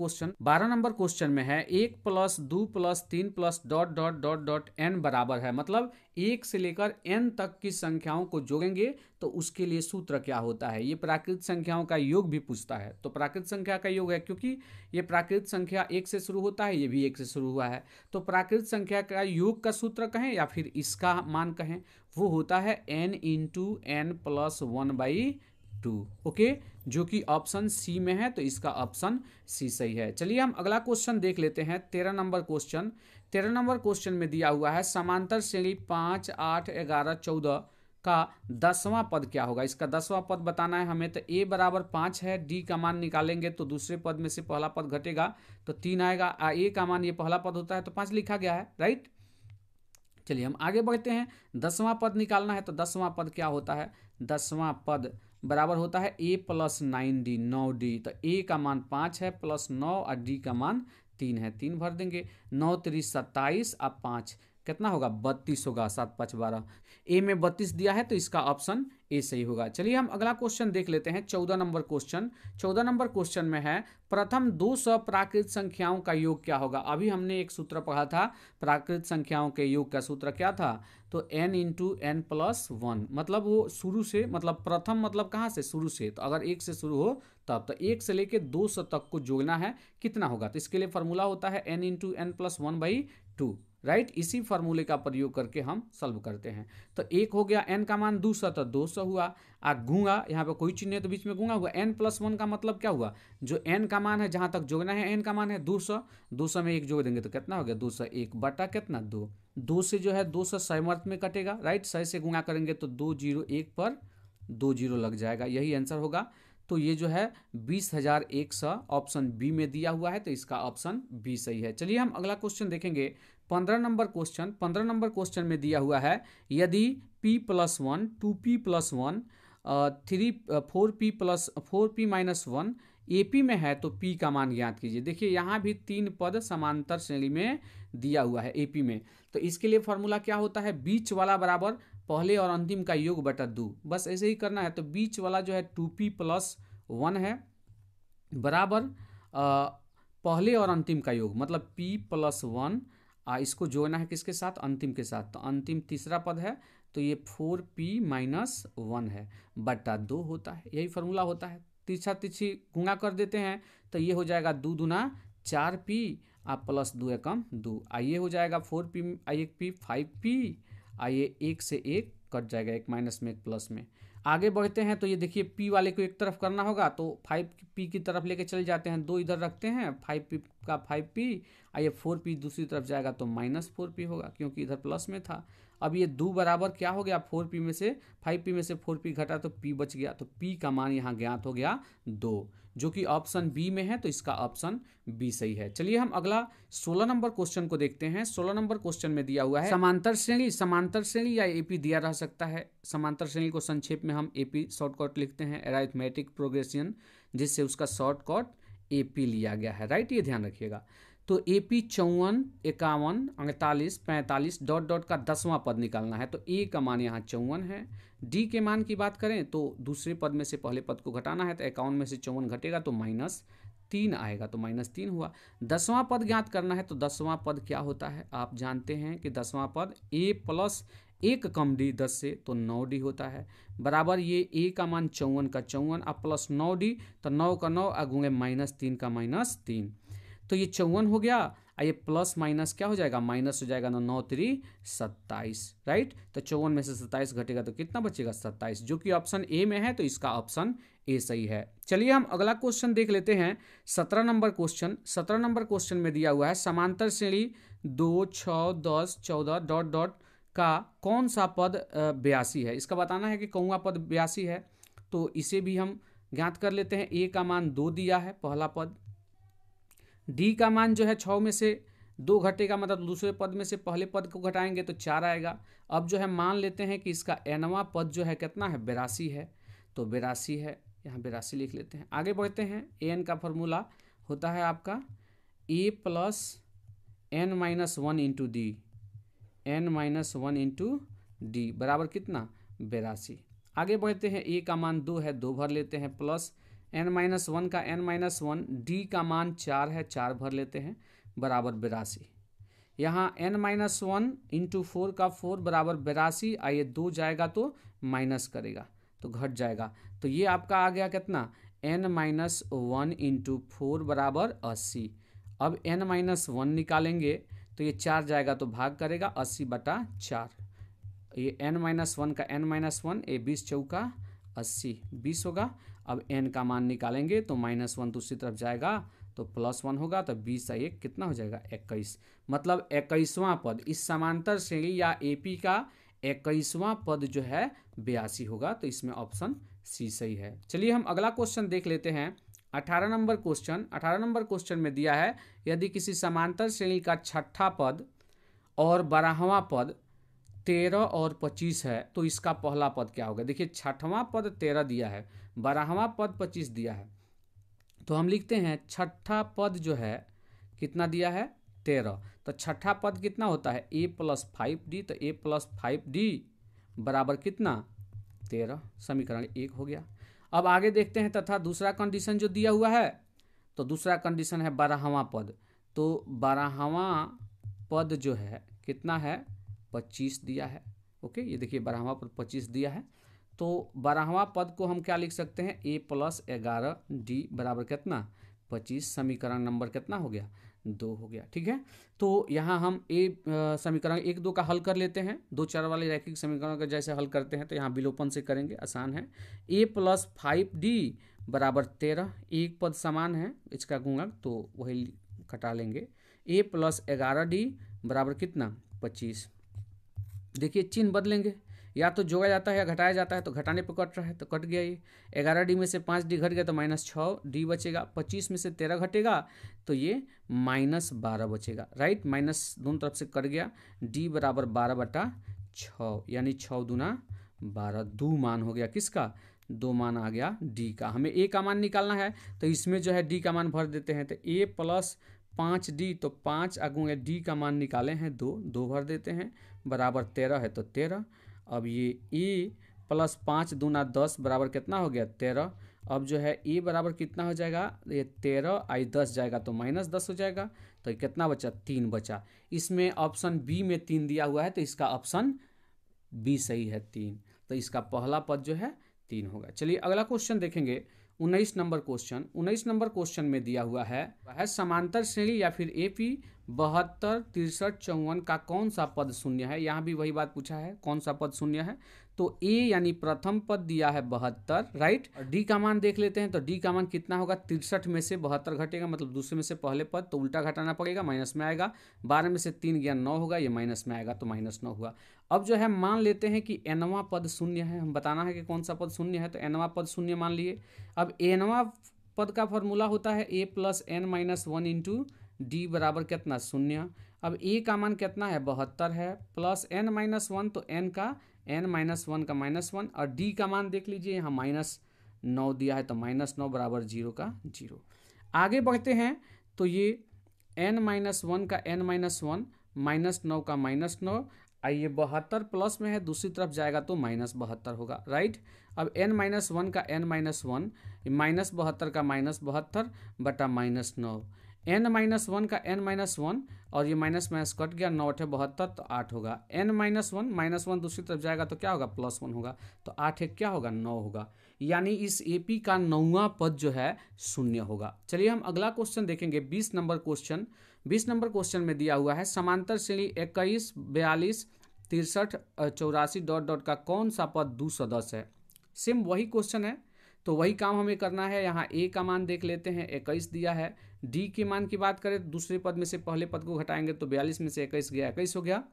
S1: क्वेश्चन में है 1 + 2 + 3 + dot dot dot dot n बराबर है, मतलब 1 से लेकर n तक की संख्याओं को जोड़ेंगे तो उसके लिए सूत्र क्या होता है। ये प्राकृत संख्याओं का योग भी पूछता है, तो प्राकृत संख्या का योग है, क्योंकि ये प्राकृत संख्या 1 से शुरू होता है, ये भी 1 से शुरू हुआ है, तो प्राकृत संख्या का योग का सूत्र कहें या फिर इसका मान कहें, वो होता है n × n + 1/2। ओके, जो कि ऑप्शन सी में है, तो इसका ऑप्शन सी सही है। चलिए हम अगला क्वेश्चन देख लेते हैं। 13 नंबर क्वेश्चन में दिया हुआ है समांतर श्रेणी 5, 8, 11, 14 का 10वां पद क्या होगा। इसका 10वां पद बताना है हमें। तो a बराबर 5 है, d का मान निकालेंगे तो दूसरे पद में से पहला पद घटेगा तो 3 आएगा। a का मान ये पहला पद होता है तो 5 लिखा गया है, राइट। चलिए हम आगे बढ़ते हैं। 10वां पद निकालना है तो 10वां पद क्या होता है। 10वां पद बराबर होता है a + 9d, 9d। तो a का मान 5 है प्लस 9 और d का मान 3 है, 3 भर देंगे। 9 × 3 = 27 और 5 कितना होगा, 32 होगा। 7 × 5 = 12। ए में 32 दिया है तो इसका ऑप्शन ए सही होगा। चलिए हम अगला क्वेश्चन देख लेते हैं। 14 नंबर क्वेश्चन। 14 नंबर क्वेश्चन में है प्रथम 2 सप्राकृत संख्याओं का योग क्या होगा। अभी हमने एक सूत्र पढ़ा था, प्राकृत संख्याओं के योग का सूत्र क्या था, तो n × n + 1, मतलब वो शुरू से, मतलब प्रथम मतलब कहाँ से, शुरू से। तो अगर 1 से शुरू हो तब तो 1 से लेके 200 तक को जोड़ना है, कितना होगा, तो इसके लिए फॉर्मूला होता है n × n + 1/2, राइट। इसी फार्मूले का प्रयोग करके हम सॉल्व करते हैं। तो 1 हो गया, n का मान 200 तो 200 हुआ। गूंगा यहाँ पे कोई चिन्ह है तो बीच में गूंगा हुआ। n + 1 का मतलब क्या हुआ, जो n का मान है जहाँ तक जोड़ना है, n का मान है 200, 200 में 1 जोड़ देंगे तो कितना हो गया, 200। 1 बटा कितना, 2। 2 से जो है 200 सहमर्थ में कटेगा, राइट। 100 से गुणा करेंगे तो 2 0 1 पर 2 0 लग जाएगा, यही आंसर होगा। तो ये जो है 20,100 ऑप्शन बी में दिया हुआ है, तो इसका ऑप्शन बी सही है। चलिए हम अगला क्वेश्चन देखेंगे। 15 नंबर क्वेश्चन। 15 नंबर क्वेश्चन में दिया हुआ है यदि p + 1, 2p + 1, 4p - 1 AP में है तो p का मान ज्ञात कीजिए। देखिए यहाँ भी 3 पद समांतर श्रेणी में दिया हुआ है AP में, तो इसके लिए फॉर्मूला क्या होता है, बीच वाला बराबर पहले और अंतिम का योग बटा 2, बस ऐसे ही करना है। तो बीच वाला जो है 2p + 1 है बराबर पहले और अंतिम का योग, मतलब p + 1, इसको जोड़ना है किसके साथ, अंतिम के साथ। तो अंतिम तीसरा पद है तो ये 4p - 1 है बटा 2 होता है, यही फॉर्मूला होता है। तीछा तीछी गुणा कर देते हैं तो ये हो जाएगा 2 दूना 4p प्लस 2 एकम 2, ये हो जाएगा 4p 1p 5p, ये 1 से 1 कट जाएगा, एक माइनस में एक प्लस में। आगे बढ़ते हैं तो ये देखिए p वाले को एक तरफ करना होगा तो 5p की तरफ लेके चले जाते हैं, 2 इधर रखते हैं, 5p का 5p, ये 4p दूसरी तरफ जाएगा तो -4p होगा क्योंकि इधर प्लस में था। अब ये 2 बराबर क्या हो गया, 4p में से 5p में से 4p घटा तो p बच गया, तो p का मान यहाँ ज्ञात हो गया 2, जो कि ऑप्शन बी में है, तो इसका ऑप्शन बी सही है। चलिए हम अगला 16 नंबर क्वेश्चन को देखते हैं। 16 नंबर क्वेश्चन में दिया हुआ है समांतर श्रेणी, समांतर श्रेणी या एपी दिया रह सकता है। समांतर श्रेणी को संक्षेप में हम एपी शॉर्टकट लिखते हैं, अरिथमेटिक प्रोग्रेशन, जिससे उसका शॉर्टकट एपी लिया गया है, राइट, ये ध्यान रखिएगा। तो एपी 54, 51, 48, 45 डॉट डॉट का 10वां पद निकालना है। तो ए का मान यहाँ 54 है। डी के मान की बात करें तो दूसरे पद में से पहले पद को घटाना है, तो 51 में से 54 घटेगा तो -3 आएगा, तो -3 हुआ। 10वां पद ज्ञात करना है, तो 10वां पद क्या होता है, आप जानते हैं कि 10वां पद a + 1 कम डी 10 से, तो 9d होता है, बराबर ये a का मान 54 का 54 प्लस 9d, तो 9 का 9 गुणे -3 का -3, तो ये 54 हो गया, ये प्लस माइनस क्या हो जाएगा, माइनस हो जाएगा, 9 3 27, राइट। तो 54 में से 27 घटेगा तो कितना बचेगा, 27, जो कि ऑप्शन ए में है, तो इसका ऑप्शन ए सही है। चलिए हम अगला क्वेश्चन देख लेते हैं। 17 नंबर क्वेश्चन। 17 नंबर क्वेश्चन में दिया हुआ है समांतर श्रेणी 2, 6, 10, 14 डॉट डॉट का कौन सा पद 82 है। इसका बताना है कि कौन पद 82 है, तो इसे भी हम ज्ञात कर लेते हैं। ए का मान 2 दिया है, पहला पद। डी का मान जो है 6 में से 2 घटेगा, मतलब दूसरे पद में से पहले पद को घटाएंगे तो 4 आएगा। अब जो है मान लेते हैं कि इसका nवां पद जो है कितना है, 82 है, तो 82 है, यहाँ 82 लिख लेते हैं। आगे बढ़ते हैं। एन का फॉर्मूला होता है आपका a + n-1 into D, n-1 into D बराबर कितना, 82। आगे बढ़ते हैं, a का मान 2 है, 2 भर लेते हैं, प्लस n-1 का n-1, d का मान 4 है, 4 भर लेते हैं, बराबर 82। यहाँ n-1 इंटू 4 का 4 बराबर 82, आइए 2 जाएगा तो माइनस करेगा तो घट जाएगा, तो ये आपका आ गया कितना, n-1 इंटू 4 बराबर 80। अब n-1 निकालेंगे तो ये 4 जाएगा तो भाग करेगा, 80/4। ये n-1 का n-1, ये 20 चौका 80, 20 होगा। अब n का मान निकालेंगे तो -1 दूसरी तरफ जाएगा तो +1 होगा, तो 20 से 1 कितना हो जाएगा, 21। मतलब 21वां पद इस समांतर श्रेणी या एपी का 21वां पद जो है 82 होगा, तो इसमें ऑप्शन सी सही है। चलिए हम अगला क्वेश्चन देख लेते हैं। 18 नंबर क्वेश्चन में दिया है, यदि किसी समांतर श्रेणी का छठा पद और 12वां पद 13 और 25 है तो इसका पहला पद क्या होगा। देखिए छठवां पद 13 दिया है, 12वां पद 25 दिया है, तो हम लिखते हैं छठा पद जो है कितना दिया है, 13, तो छठा पद कितना होता है a+5d, तो a+5d बराबर कितना, 13। समीकरण 1 हो गया। अब आगे देखते हैं, तथा दूसरा कंडीशन जो दिया हुआ है, तो दूसरा कंडीशन है 12वां पद, तो 12वां पद जो है कितना है, 25 दिया है। ओके, ये देखिए 12वां पद 25 दिया है, तो 12वां पद को हम क्या लिख सकते हैं, a+11d बराबर कितना, 25। समीकरण नंबर कितना हो गया, 2 हो गया। ठीक है, तो यहाँ हम समीकरण 1, 2 का हल कर लेते हैं। 2 चर वाले रैखिक समीकरणों का जैसे हल करते हैं तो यहाँ विलोपन से करेंगे, आसान है। a+5d बराबर 13, एक पद समान है, इसका गुणक तो वही घटा लेंगे। a+11d बराबर कितना, 25। देखिए चिन्ह बदलेंगे, या तो जोड़ा जाता है या घटाया जाता है, तो घटाने पर कट रहा है तो कट गया। ये 11d में से 5d घट गया तो -6d बचेगा। 25 में से 13 घटेगा तो ये -12 बचेगा, राइट। माइनस दोनों तरफ से कट गया, d बराबर 12/6, यानी 6 दूना 12, 2 मान हो गया किसका, 2 मान आ गया d का। हमें a का मान निकालना है तो इसमें जो है d का मान भर देते हैं, तो a+5d, तो 5 अगुणे d का मान निकाले हैं 2 भर देते हैं, बराबर 13 है तो 13। अब ये a+5 दूना 10 बराबर कितना हो गया, 13। अब जो है a बराबर कितना हो जाएगा, ये 13 आई 10 जाएगा तो -10 हो जाएगा, तो ये कितना बचा, 3 बचा। इसमें ऑप्शन बी में 3 दिया हुआ है, तो इसका ऑप्शन बी सही है, 3। तो इसका पहला पद जो है 3 होगा। चलिए अगला क्वेश्चन देखेंगे, 19 नंबर क्वेश्चन। 19 नंबर क्वेश्चन में दिया हुआ है समांतर श्रेणी या फिर एपी 72, 63, 54 का कौन सा पद शून्य है। यहाँ भी वही बात पूछा है, कौन सा पद शून्य है, तो ए यानी प्रथम पद दिया है 72, राइट। और डी का मान देख लेते हैं, तो डी का मान कितना होगा, 63 में से 72 घटेगा, मतलब दूसरे में से पहले पद, तो उल्टा घटाना पड़ेगा, माइनस में आएगा। 12 में से 3 गया 9 होगा, ये माइनस में आएगा तो -9 हुआ। अब जो है मान लेते हैं कि nवां पद शून्य है, हम बताना है कि कौन सा पद शून्य है, तो nवां पद शून्य मान लिए। अब nवां पद का फॉर्मूला होता है a+n-1 इंटू डी बराबर कितना, 0। अब a का मान कितना है, 72 है, प्लस n-1, तो n का n-1 का -1, और d का मान देख लीजिए यहाँ -9 दिया है, तो -9 बराबर 0 का 0। आगे बढ़ते हैं, तो ये n-1 का n-1, -9 का -9, आइए 72 प्लस में है, दूसरी तरफ जाएगा तो -72 होगा, राइट। अब n-1 का n-1, -72 का -72 बटा -9, n-1 का n-1, और ये माइनस माइनस कट गया, 9 8 72, तो 8 होगा। n-1 दूसरी तरफ जाएगा तो क्या होगा, +1 होगा, तो 8 1 क्या होगा, 9 होगा। यानी इस एपी का 9वां पद जो है शून्य होगा। चलिए हम अगला क्वेश्चन देखेंगे, 20 नंबर क्वेश्चन। 20 नंबर क्वेश्चन में दिया हुआ है समांतर श्रेणी 21, 42, 63, 84 ... का कौन सा पद 2 सदस्य है। सेम वही क्वेश्चन है, तो वही काम हमें करना है। यहाँ a का मान देख लेते हैं, 21 दिया है। d के मान की बात करें, दूसरे पद में से पहले पद को घटाएंगे तो 42 में से 21 गया, 21 हो गया।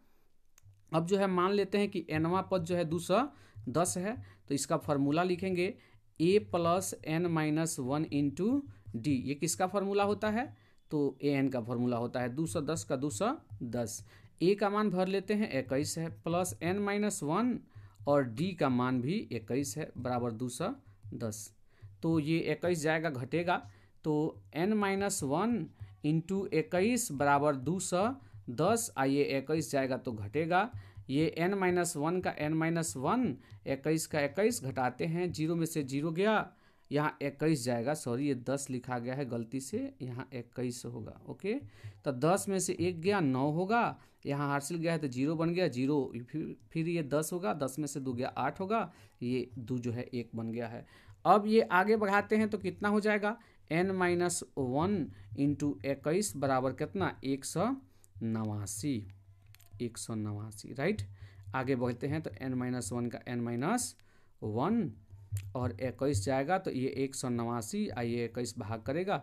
S1: अब जो है मान लेते हैं कि nवां पद जो है 210 है, तो इसका फॉर्मूला लिखेंगे a+n-1 इंटू डी। ये किसका फॉर्मूला होता है, तो an का फॉर्मूला होता है 210 का 210। a का मान भर लेते हैं, 21 है, प्लस n-1, और d का मान भी 21 है, बराबर 210। तो ये 21 जाएगा, घटेगा, तो n-1 इंटू 21 बराबर 210, आइए 21 जाएगा तो घटेगा। ये n-1 का n-1, 21 का 21 घटाते हैं, 0 में से 0 गया, यहाँ 21 जाएगा, सॉरी ये 10 लिखा गया है गलती से, यहाँ 21 होगा। ओके, तो 10 में से 1 गया 9 होगा, यहाँ हासिल गया है तो 0 बन गया 0, फिर ये 10 होगा, 10 में से 2 गया 8 होगा, ये 2 जो है 1 बन गया है। अब ये आगे बढ़ाते हैं तो कितना हो जाएगा, n-1 इंटू 21 बराबर कितना, 189, 189, राइट। आगे बढ़ते हैं तो n-1 का n-1 और 21 जाएगा तो ये 189, आइए 21 भाग करेगा।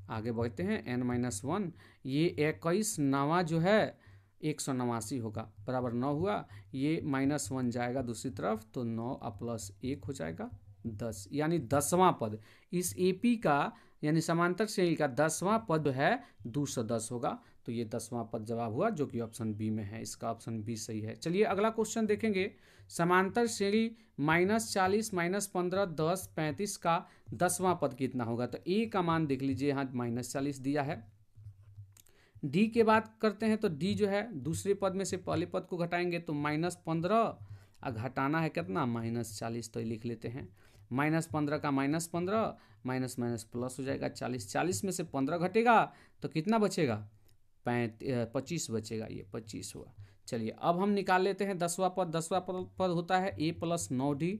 S1: आगे बढ़ते हैं n-1, ये 21 नवा जो है 189 होगा, बराबर 9 हुआ, ये -1 जाएगा दूसरी तरफ तो 9 प्लस 1 हो जाएगा 10, यानी 10वां पद इस एपी का यानी समांतर श्रेणी का 10वां पद है 210 होगा। तो ये 10वां पद जवाब हुआ जो कि ऑप्शन बी में है, इसका ऑप्शन बी सही है। चलिए अगला क्वेश्चन देखेंगे, समांतर श्रेणी -40 -15 10 35 का 10वां पद कितना होगा। तो ए का मान देख लीजिए, यहाँ -40 दिया है। डी के बात करते हैं तो डी जो है दूसरे पद में से पहले पद को घटाएंगे तो -15 और घटाना है कितना, -40, तो लिख लेते हैं -15 का -15 माइनस माइनस प्लस हो जाएगा 40, 40 में से 15 घटेगा तो कितना बचेगा, 25 बचेगा, ये 25 हुआ। चलिए अब हम निकाल लेते हैं 10वां पद। 10वां पद होता है a प्लस 9d,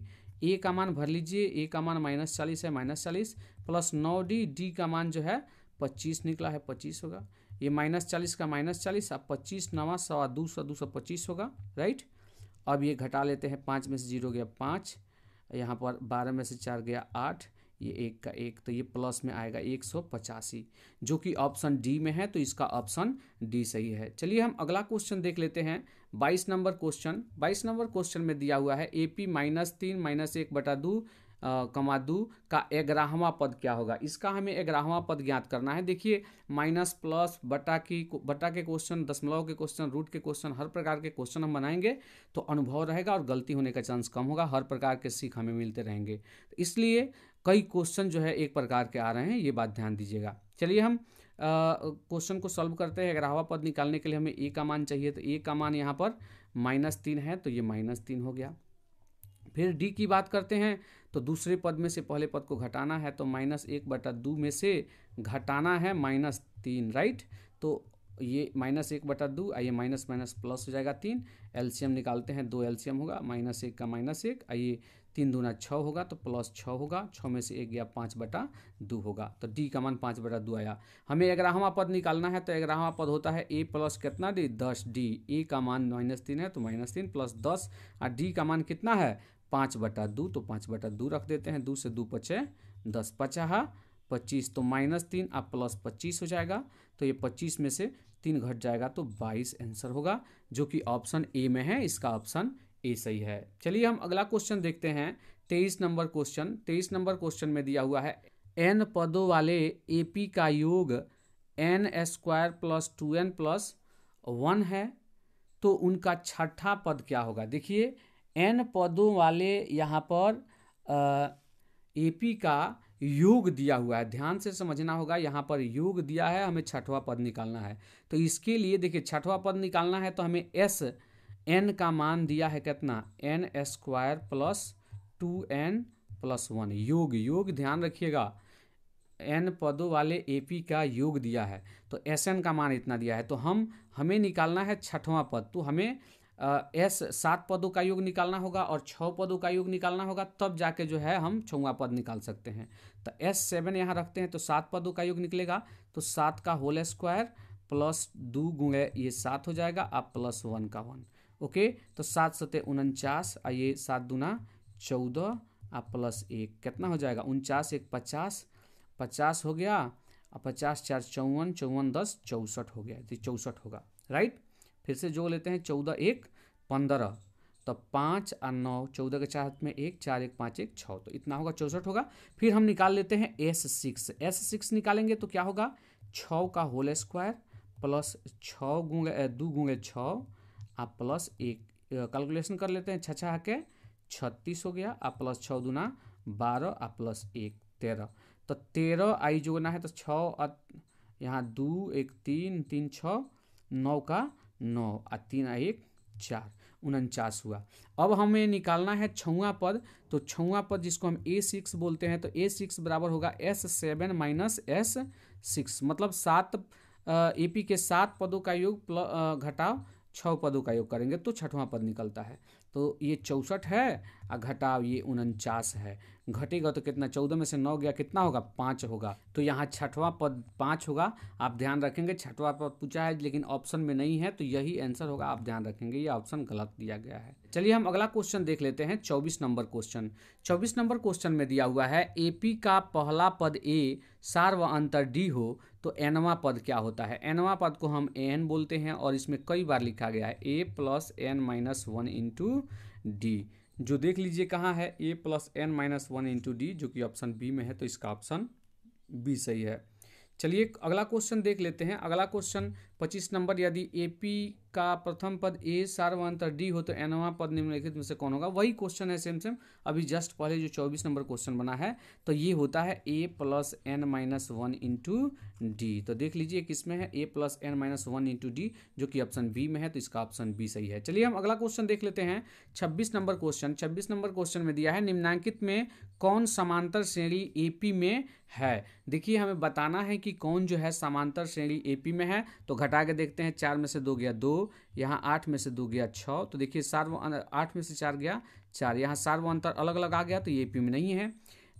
S1: a का मान भर लीजिए, a का मान -40 है, -40 प्लस 9d, d का मान जो है 25 निकला है, 25 होगा। ये -40 का -40 अब 25 9 100 200 225 होगा, राइट। अब ये घटा लेते हैं, 5 में से 0 गया 5, यहाँ पर 12 में से 4 गया 8, ये 1 का 1, तो ये प्लस में आएगा 185, जो कि ऑप्शन डी में है, तो इसका ऑप्शन डी सही है। चलिए हम अगला क्वेश्चन देख लेते हैं, 22 नंबर क्वेश्चन। 22 नंबर क्वेश्चन में दिया हुआ है AP -3 -1/2 कमा 2 का 11वां पद क्या होगा। इसका हमें 11वां पद ज्ञात करना है। देखिए माइनस प्लस बटा के क्वेश्चन, दशमलव के क्वेश्चन, रूट के क्वेश्चन, हर प्रकार के क्वेश्चन हम बनाएंगे तो अनुभव रहेगा और गलती होने का चांस कम होगा, हर प्रकार के सीख हमें मिलते रहेंगे। इसलिए कई क्वेश्चन जो है एक प्रकार के आ रहे हैं, ये बात ध्यान दीजिएगा। चलिए हम क्वेश्चन को सॉल्व करते हैं। 11वां पद निकालने के लिए हमें ए का मान चाहिए, तो ए का मान यहाँ पर -3 है, तो ये -3 हो गया। फिर डी की बात करते हैं तो दूसरे पद में से पहले पद को घटाना है, तो -1/2 में से घटाना है -3, राइट। तो ये -1/2, आइए माइनस माइनस प्लस हो जाएगा 3, एलसीएम निकालते हैं, 2 एलसीएम होगा, -1 का -1, आइए 3 दूना 6 होगा तो प्लस 6 होगा, 6 में से 1 गया 5/2 होगा, तो डी का मान 5/2 आया। हमें 11वां पद निकालना है, तो 11वां पद होता है ए प्लस कितना डी, 10 डी, ए का मान -3 है तो -3 प्लस 10 और डी का मान कितना है 5/2, तो 5/2 रख देते हैं, 2 से 2 पचे 10, 25 तो -3 अब प्लस 25 हो जाएगा, तो ये 25 में से 3 घट जाएगा तो 22 आंसर होगा, जो कि ऑप्शन ए में है, इसका ऑप्शन ए सही है। चलिए हम अगला क्वेश्चन देखते हैं, 23 नंबर क्वेश्चन। 23 नंबर क्वेश्चन में दिया हुआ है n पदों वाले AP का योग n² + 2n + 1 है, तो उनका छठा पद क्या होगा। देखिए n पदों वाले यहाँ पर AP का योग दिया हुआ है, ध्यान से समझना होगा, यहाँ पर योग दिया है, हमें छठवां पद निकालना है। तो इसके लिए देखिए छठवां पद निकालना है तो हमें n का मान दिया है कितना, n² + 2n + 1, योग ध्यान रखिएगा, n पदों वाले AP का योग दिया है तो Sn का मान इतना दिया है, तो हमें निकालना है छठवां पद, तो हमें 7 पदों का योग निकालना होगा और 6 पदों का योग निकालना होगा, तब जाके जो है हम 6वां पद निकाल सकते हैं। तो S7 यहाँ रखते हैं तो 7 पदों का योग निकलेगा, तो 7 का होल स्क्वायर प्लस 2 गुणे ये 7 हो जाएगा, अब प्लस 1 का 1, ओके। तो 7 7 49, आइए 7 दूना 14 अब प्लस 1 कितना हो जाएगा, 49 1 50, 50 हो गया, अब 50 4 54, 54 10 64 हो गया, तो 64 होगा, राइट। फिर से जोड़ लेते हैं, 14 1 15, तो 5 और 9, 14 के 4 हाथ में 1, 4 1 5 1 6, तो इतना होगा 64 होगा। फिर हम निकाल लेते हैं S6 निकालेंगे तो क्या होगा, 6 का होल स्क्वायर प्लस 2 गुणे 6 आप प्लस 1, कैलकुलेशन कर लेते हैं, 6 के 36 हो गया, आप प्लस 6 दूना 12 आप प्लस 1 13, तो 13 आई जोड़ना है तो 6 और यहाँ 2 1 3 3 6, 9 का 9 और 3 1 4, 49 हुआ। अब हमें निकालना है छठवां पद, तो छठवां पद जिसको हम A6 बोलते हैं, तो A6 बराबर होगा S7 माइनस S6, मतलब 7 AP के 7 पदों का योग घटाव 6 पदों का योग करेंगे तो छठवां पद निकलता है। तो ये 64 है और घटाव ये 49 है। घटेगा तो कितना, 14 में से 9 गया, कितना होगा, 5 होगा। तो यहाँ छठवां पद 5 होगा। आप ध्यान रखेंगे छठवां पद पूछा है लेकिन ऑप्शन में नहीं है, तो यही आंसर होगा। आप ध्यान रखेंगे ये ऑप्शन गलत दिया गया है। चलिए हम अगला क्वेश्चन देख लेते हैं, 24 नंबर क्वेश्चन। 24 नंबर क्वेश्चन में दिया हुआ है AP का पहला पद A सार व अंतर D हो तो nवां पद क्या होता है। nवां पद को हम an बोलते हैं और इसमें कई बार लिखा गया है A plus n minus 1 into D, जो देख लीजिए कहाँ है, A plus n minus 1 into D, जो कि ऑप्शन बी में है, तो इसका ऑप्शन बी सही है। चलिए अगला क्वेश्चन देख लेते हैं। अगला क्वेश्चन 25 नंबर, यदि AP का प्रथम पद A सार व अंतर D हो तो nवां पद निम्नलिखित में से कौन होगा। वही क्वेश्चन है सेम अभी जस्ट पहले जो 24 नंबर क्वेश्चन बना है, तो ये होता है A plus n minus 1 into D. तो देख लीजिए किसमें है, A plus n minus 1 into D, जो कि ऑप्शन बी में है, तो इसका ऑप्शन बी सही है। चलिए हम अगला क्वेश्चन देख लेते हैं, 26 नंबर क्वेश्चन। 26 नंबर क्वेश्चन में दिया है निम्नांकित में कौन समांतर श्रेणी AP में है। देखिए हमें बताना है कि कौन जो है समांतर श्रेणी AP में है, तो घटा के देखते हैं। 4 में से 2 गया 2, यहाँ 8 में से 2 गया 6, तो देखिए 8 में से 4 गया 4, यहाँ सार्व अंतर अलग अलग आ गया तो ये AP में नहीं है।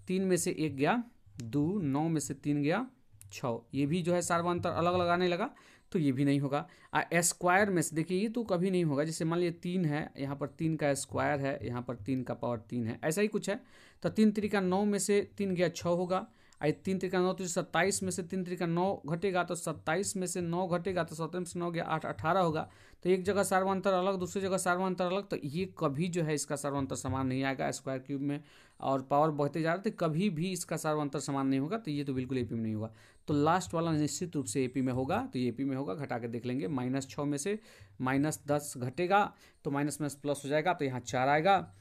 S1: 3 में से 1 गया 2, 9 में से 3 गया 6, ये भी जो है सार्व अंतर अलग अलग आने लगा तो ये भी नहीं होगा। स्क्वायर में से देखिए ये तो कभी नहीं होगा, जैसे मान लीजिए 3 है, यहाँ पर 3 का स्क्वायर है, यहाँ पर 3 का पावर 3 है, ऐसा ही कुछ है। तो 3 त्रिका 9 में से 3 गया 6 होगा। 3 त्रिका 9 तो 27 में से 3 त्रिका 9 घटेगा तो 27 में से 9 घटेगा तो 17 में से 9 गया 8, 18 होगा। तो एक जगह सार्वंतर अलग, दूसरी जगह सार्वंतर अलग, तो ये कभी जो है इसका सार्वंतर समान नहीं आएगा। स्क्वायर क्यूब में और पावर बढ़ते जा रहे थे, कभी भी इसका सार्वंतर समान नहीं होगा, तो ये तो बिल्कुल AP में नहीं होगा। तो लास्ट वाला निश्चित रूप से AP में होगा, तो ये AP में होगा। घटा के देख लेंगे, -6 में से -10 घटेगा तो माइनस में प्लस हो जाएगा, तो यहाँ 4 आएगा।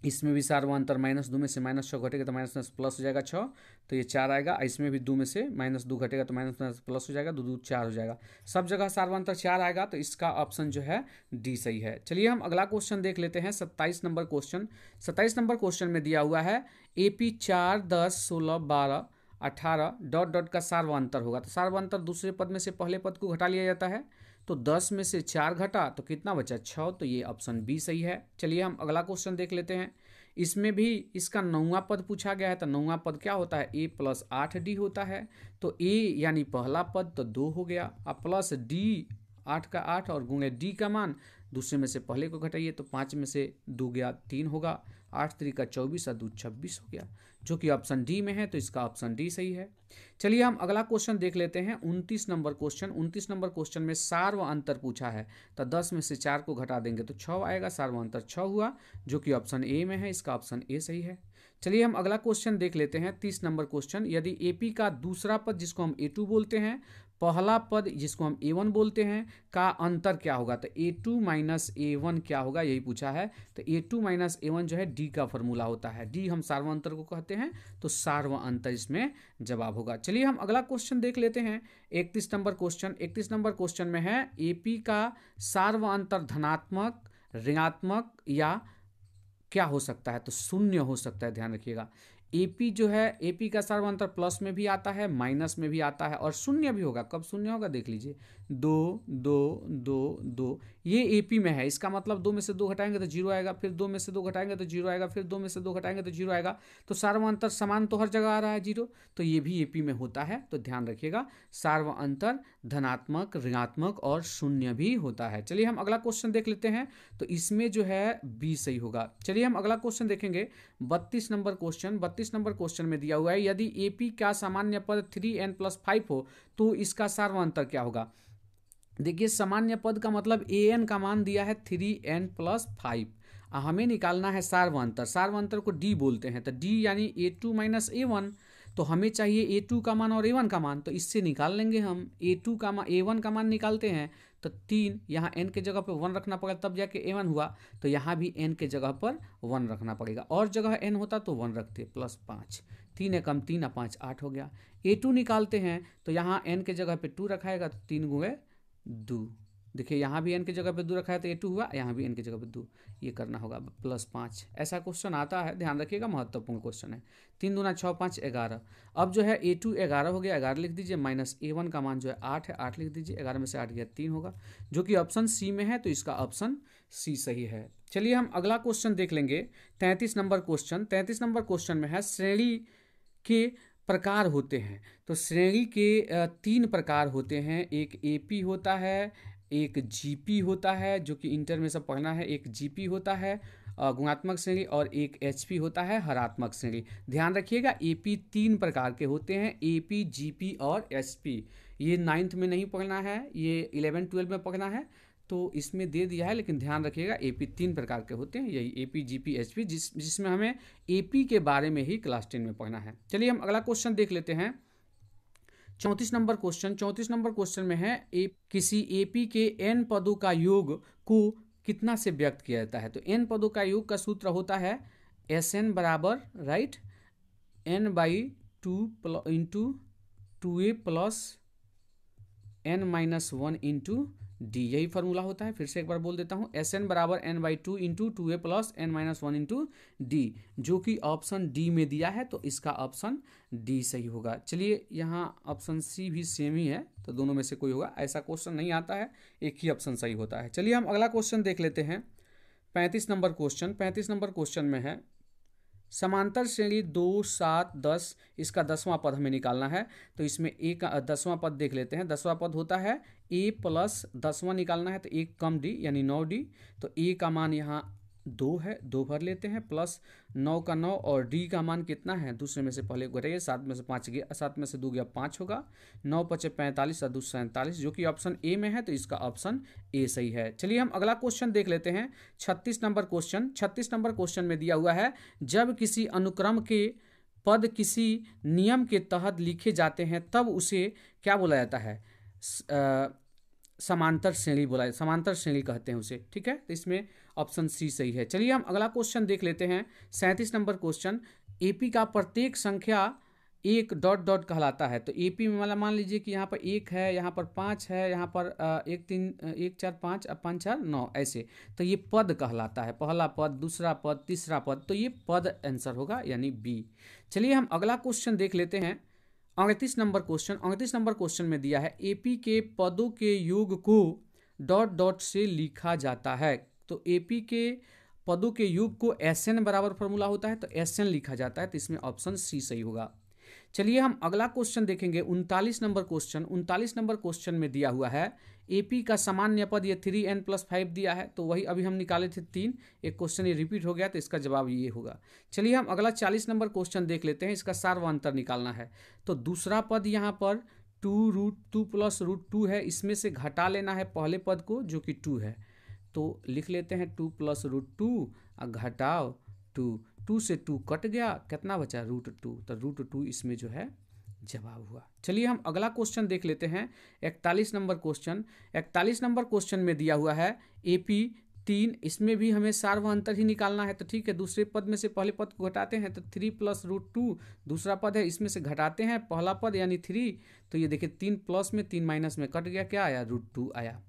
S1: इसमें भी सार्वंतर -2 में से -6 घटेगा तो माइनस प्लस हो जाएगा 6, तो ये 4 आएगा। इसमें भी 2 में से -2 घटेगा तो माइनस प्लस हो जाएगा, 2 2 4 हो जाएगा। सब जगह सार्वंतर 4 आएगा, तो इसका ऑप्शन जो है डी सही है। चलिए हम अगला क्वेश्चन देख लेते हैं, 27 नंबर क्वेश्चन। 27 नंबर क्वेश्चन में दिया हुआ है AP 4 10 16 12 18 डॉट डॉट का सार्वंतर होगा। तो सार्वंतर दूसरे पद में से पहले पद को घटा लिया जाता है, तो 10 में से 4 घटा तो कितना बचा 6, तो ये ऑप्शन बी सही है। चलिए हम अगला क्वेश्चन देख लेते हैं। इसमें भी इसका 9वां पद पूछा गया है, तो 9वां पद क्या होता है, A प्लस 8D होता है। तो A यानी पहला पद तो 2 हो गया, और प्लस D 8 का 8 और गुणे D का मान दूसरे में से पहले को घटाइए तो 5 में से 2 गया 3 होगा, 8 3 का 24 और 2 26 हो गया, जो कि ऑप्शन डी में है, तो इसका ऑप्शन डी सही है। चलिए हम अगला क्वेश्चन देख लेते हैं, 29 नंबर क्वेश्चन। 29 नंबर क्वेश्चन में सार व अंतर पूछा है, तो 10 में से 4 को घटा देंगे तो 6 आएगा, सार व अंतर 6 हुआ, जो कि ऑप्शन ए में है, इसका ऑप्शन ए सही है। चलिए हम अगला क्वेश्चन देख लेते हैं, 30 नंबर क्वेश्चन। यदि AP का दूसरा पद जिसको हम A2 बोलते हैं, पहला पद जिसको हम A1 बोलते हैं, का अंतर क्या होगा, तो A2 माइनस A1 क्या होगा, यही पूछा है। तो A2 माइनस A1 जो है D का फॉर्मूला होता है, D हम सार्व अंतर को कहते हैं, तो सार्व अंतर इसमें जवाब होगा। चलिए हम अगला क्वेश्चन देख लेते हैं, 31 नंबर क्वेश्चन। 31 नंबर क्वेश्चन में है AP का सार्व अंतर धनात्मक, ऋणात्मक या क्या हो सकता है, तो शून्य हो सकता है। ध्यान रखिएगा, AP जो है, AP का सार्वंतर प्लस में भी आता है, माइनस में भी आता है, और शून्य भी होगा। कब शून्य होगा देख लीजिए, 2 2 2 2, ये AP में है। इसका मतलब 2 में से 2 घटाएंगे तो 0 आएगा, फिर 2 में से 2 घटाएंगे तो 0 आएगा, फिर 2 में से 2 घटाएंगे तो 0 आएगा। तो सार्व अंतर समान तो हर जगह आ रहा है 0, तो ये भी AP में होता है। तो ध्यान रखिएगा, सार्व अंतर धनात्मक, ऋणात्मक और शून्य भी होता है। चलिए हम अगला क्वेश्चन देख लेते हैं, तो इसमें जो है बी सही होगा। चलिए हम अगला क्वेश्चन देखेंगे, 32 नंबर क्वेश्चन। 32 नंबर क्वेश्चन में दिया हुआ है, यदि AP का सामान्य पद 3n+5 हो तो इसका सार्वंतर क्या होगा। देखिए सामान्य पद का मतलब an का मान दिया है 3n+5, हमें निकालना है सार्वंतर। सार्वंतर को D बोलते हैं, तो D यानी A2 माइनस A1, तो हमें चाहिए A2 का मान और A1 का मान, तो इससे निकाल लेंगे हम। A2 का मान, A1 का मान निकालते हैं तो 3, यहाँ n के जगह पर 1 रखना पड़ेगा तब जाके A1 हुआ, तो यहाँ भी n के जगह पर 1 रखना पड़ेगा, और जगह n होता तो 1 रखते, +5, 3 एकम 3 और 5 8 हो गया। A2 निकालते हैं तो यहाँ n के जगह पे 2 रखाएगा तो 3 गुणे 2, देखिए यहाँ भी n की जगह पे 2 रखा है तो a2 हुआ, यहाँ भी n की जगह पे 2, ये करना होगा +5। ऐसा क्वेश्चन आता है, ध्यान रखिएगा, महत्वपूर्ण क्वेश्चन है। 3 दूना 6 5 11। अब जो है a2 11 हो गया, 11 लिख दीजिए, माइनस a1 का मान जो है 8 है, 8 लिख दीजिए, 11 में से 8 गया 3 होगा, जो कि ऑप्शन सी में है, तो इसका ऑप्शन सी सही है। चलिए हम अगला क्वेश्चन देख लेंगे, 33 नंबर क्वेश्चन। 33 नंबर क्वेश्चन में है श्रेणी के प्रकार होते हैं। तो श्रेणी के 3 प्रकार होते हैं, एक एपी होता है, एक जीपी होता है जो कि इंटर में सब पढ़ना है, एक जीपी होता है गुणात्मक श्रेणी, और एक एचपी होता है हरात्मक श्रेणी। ध्यान रखिएगा, एपी 3 प्रकार के होते हैं, एपी, जीपी और एचपी। ये 9th में नहीं पढ़ना है, ये 11 12 में पढ़ना है, तो इसमें दे दिया है, लेकिन ध्यान रखिएगा एपी 3 प्रकार के होते हैं, यही एपी, जीपी, एचपी, जिसमें हमें एपी के बारे में ही क्लास 10 में पढ़ना है। चलिए हम अगला क्वेश्चन देख लेते हैं, 34 नंबर क्वेश्चन। 34 नंबर क्वेश्चन में है किसी एपी के n पदों का योग को कितना से व्यक्त किया जाता है। तो n पदों का योग का सूत्र होता है Sn बराबर, right, n/2 into 2a plus n-1 into D, यही फार्मूला होता है। फिर से एक बार बोल देता हूँ, Sn बराबर n/2 into 2a plus n-1 into D, जो कि ऑप्शन डी में दिया है, तो इसका ऑप्शन डी सही होगा। चलिए यहाँ ऑप्शन सी भी सेम ही है, तो दोनों में से कोई होगा, ऐसा क्वेश्चन नहीं आता है, एक ही ऑप्शन सही होता है। चलिए हम अगला क्वेश्चन देख लेते हैं, 35 नंबर क्वेश्चन। 35 नंबर क्वेश्चन में है समांतर श्रेणी 2 7 10, इसका 10वां पद हमें निकालना है। तो इसमें एक 10वां पद देख लेते हैं। 10वां पद होता है a प्लस 10वां निकालना है, तो 1 कम d यानी 9d। तो a का मान यहाँ 2 है, 2 भर लेते हैं, प्लस 9 का 9, और d का मान कितना है, दूसरे में से पहले घटाइए, 7 में से 5 गया, 7 में से 2 गया 5 होगा, 9 पचे 45 और 2 47, जो कि ऑप्शन ए में है, तो इसका ऑप्शन ए सही है। चलिए हम अगला क्वेश्चन देख लेते हैं, 36 नंबर क्वेश्चन। 36 नंबर क्वेश्चन में दिया हुआ है, जब किसी अनुक्रम के पद किसी नियम के तहत लिखे जाते हैं तब उसे क्या बोला जाता है, समांतर श्रेणी बोला, समांतर श्रेणी कहते हैं उसे, ठीक है। तो इसमें ऑप्शन सी सही है। चलिए हम अगला क्वेश्चन देख लेते हैं, 37 नंबर क्वेश्चन। एपी का प्रत्येक संख्या एक डॉट डॉट कहलाता है। तो एपी में मान लीजिए कि यहाँ पर 1 है, यहाँ पर 5 है, यहाँ पर 1 3 1 4 5 अब 5 4 9 ऐसे, तो ये पद कहलाता है, पहला पद, दूसरा पद, तीसरा पद, तो ये पद आंसर होगा, यानी बी। चलिए हम अगला क्वेश्चन देख लेते हैं, 38 नंबर क्वेश्चन। 38 नंबर क्वेश्चन में दिया है एपी के पदों के योग को डॉट डॉट से लिखा जाता है। तो एपी के पदों के योग को Sn बराबर फॉर्मूला होता है, तो Sn लिखा जाता है, तो इसमें ऑप्शन सी सही होगा। चलिए हम अगला क्वेश्चन देखेंगे, 39 नंबर क्वेश्चन। 39 नंबर क्वेश्चन में दिया हुआ है एपी का सामान्य पद, ये 3n+5 दिया है, तो वही अभी हम निकाले थे 3, एक क्वेश्चन ये रिपीट हो गया, तो इसका जवाब ये होगा। चलिए हम अगला 40 नंबर क्वेश्चन देख लेते हैं, इसका सार्वअंतर निकालना है। तो दूसरा पद यहाँ पर 2√2 + √2 है, इसमें से घटा लेना है पहले पद को जो कि 2 है, तो लिख लेते हैं 2 + √2 और घटाओ 2, 2 से 2 कट गया, कितना बचा, √2, तो √2 इसमें जो है जवाब हुआ। चलिए हम अगला क्वेश्चन देख लेते हैं, 41 नंबर क्वेश्चन। 41 नंबर क्वेश्चन में दिया हुआ है एपी 3, इसमें भी हमें सार्वअंतर ही निकालना है, तो ठीक है, दूसरे पद में से पहले पद को घटाते हैं, तो 3 + √2 दूसरा पद है, इसमें से घटाते हैं पहला पद यानी 3, तो ये देखिए 3 प्लस में 3 माइनस में कट गया, क्या आया, √2 आया।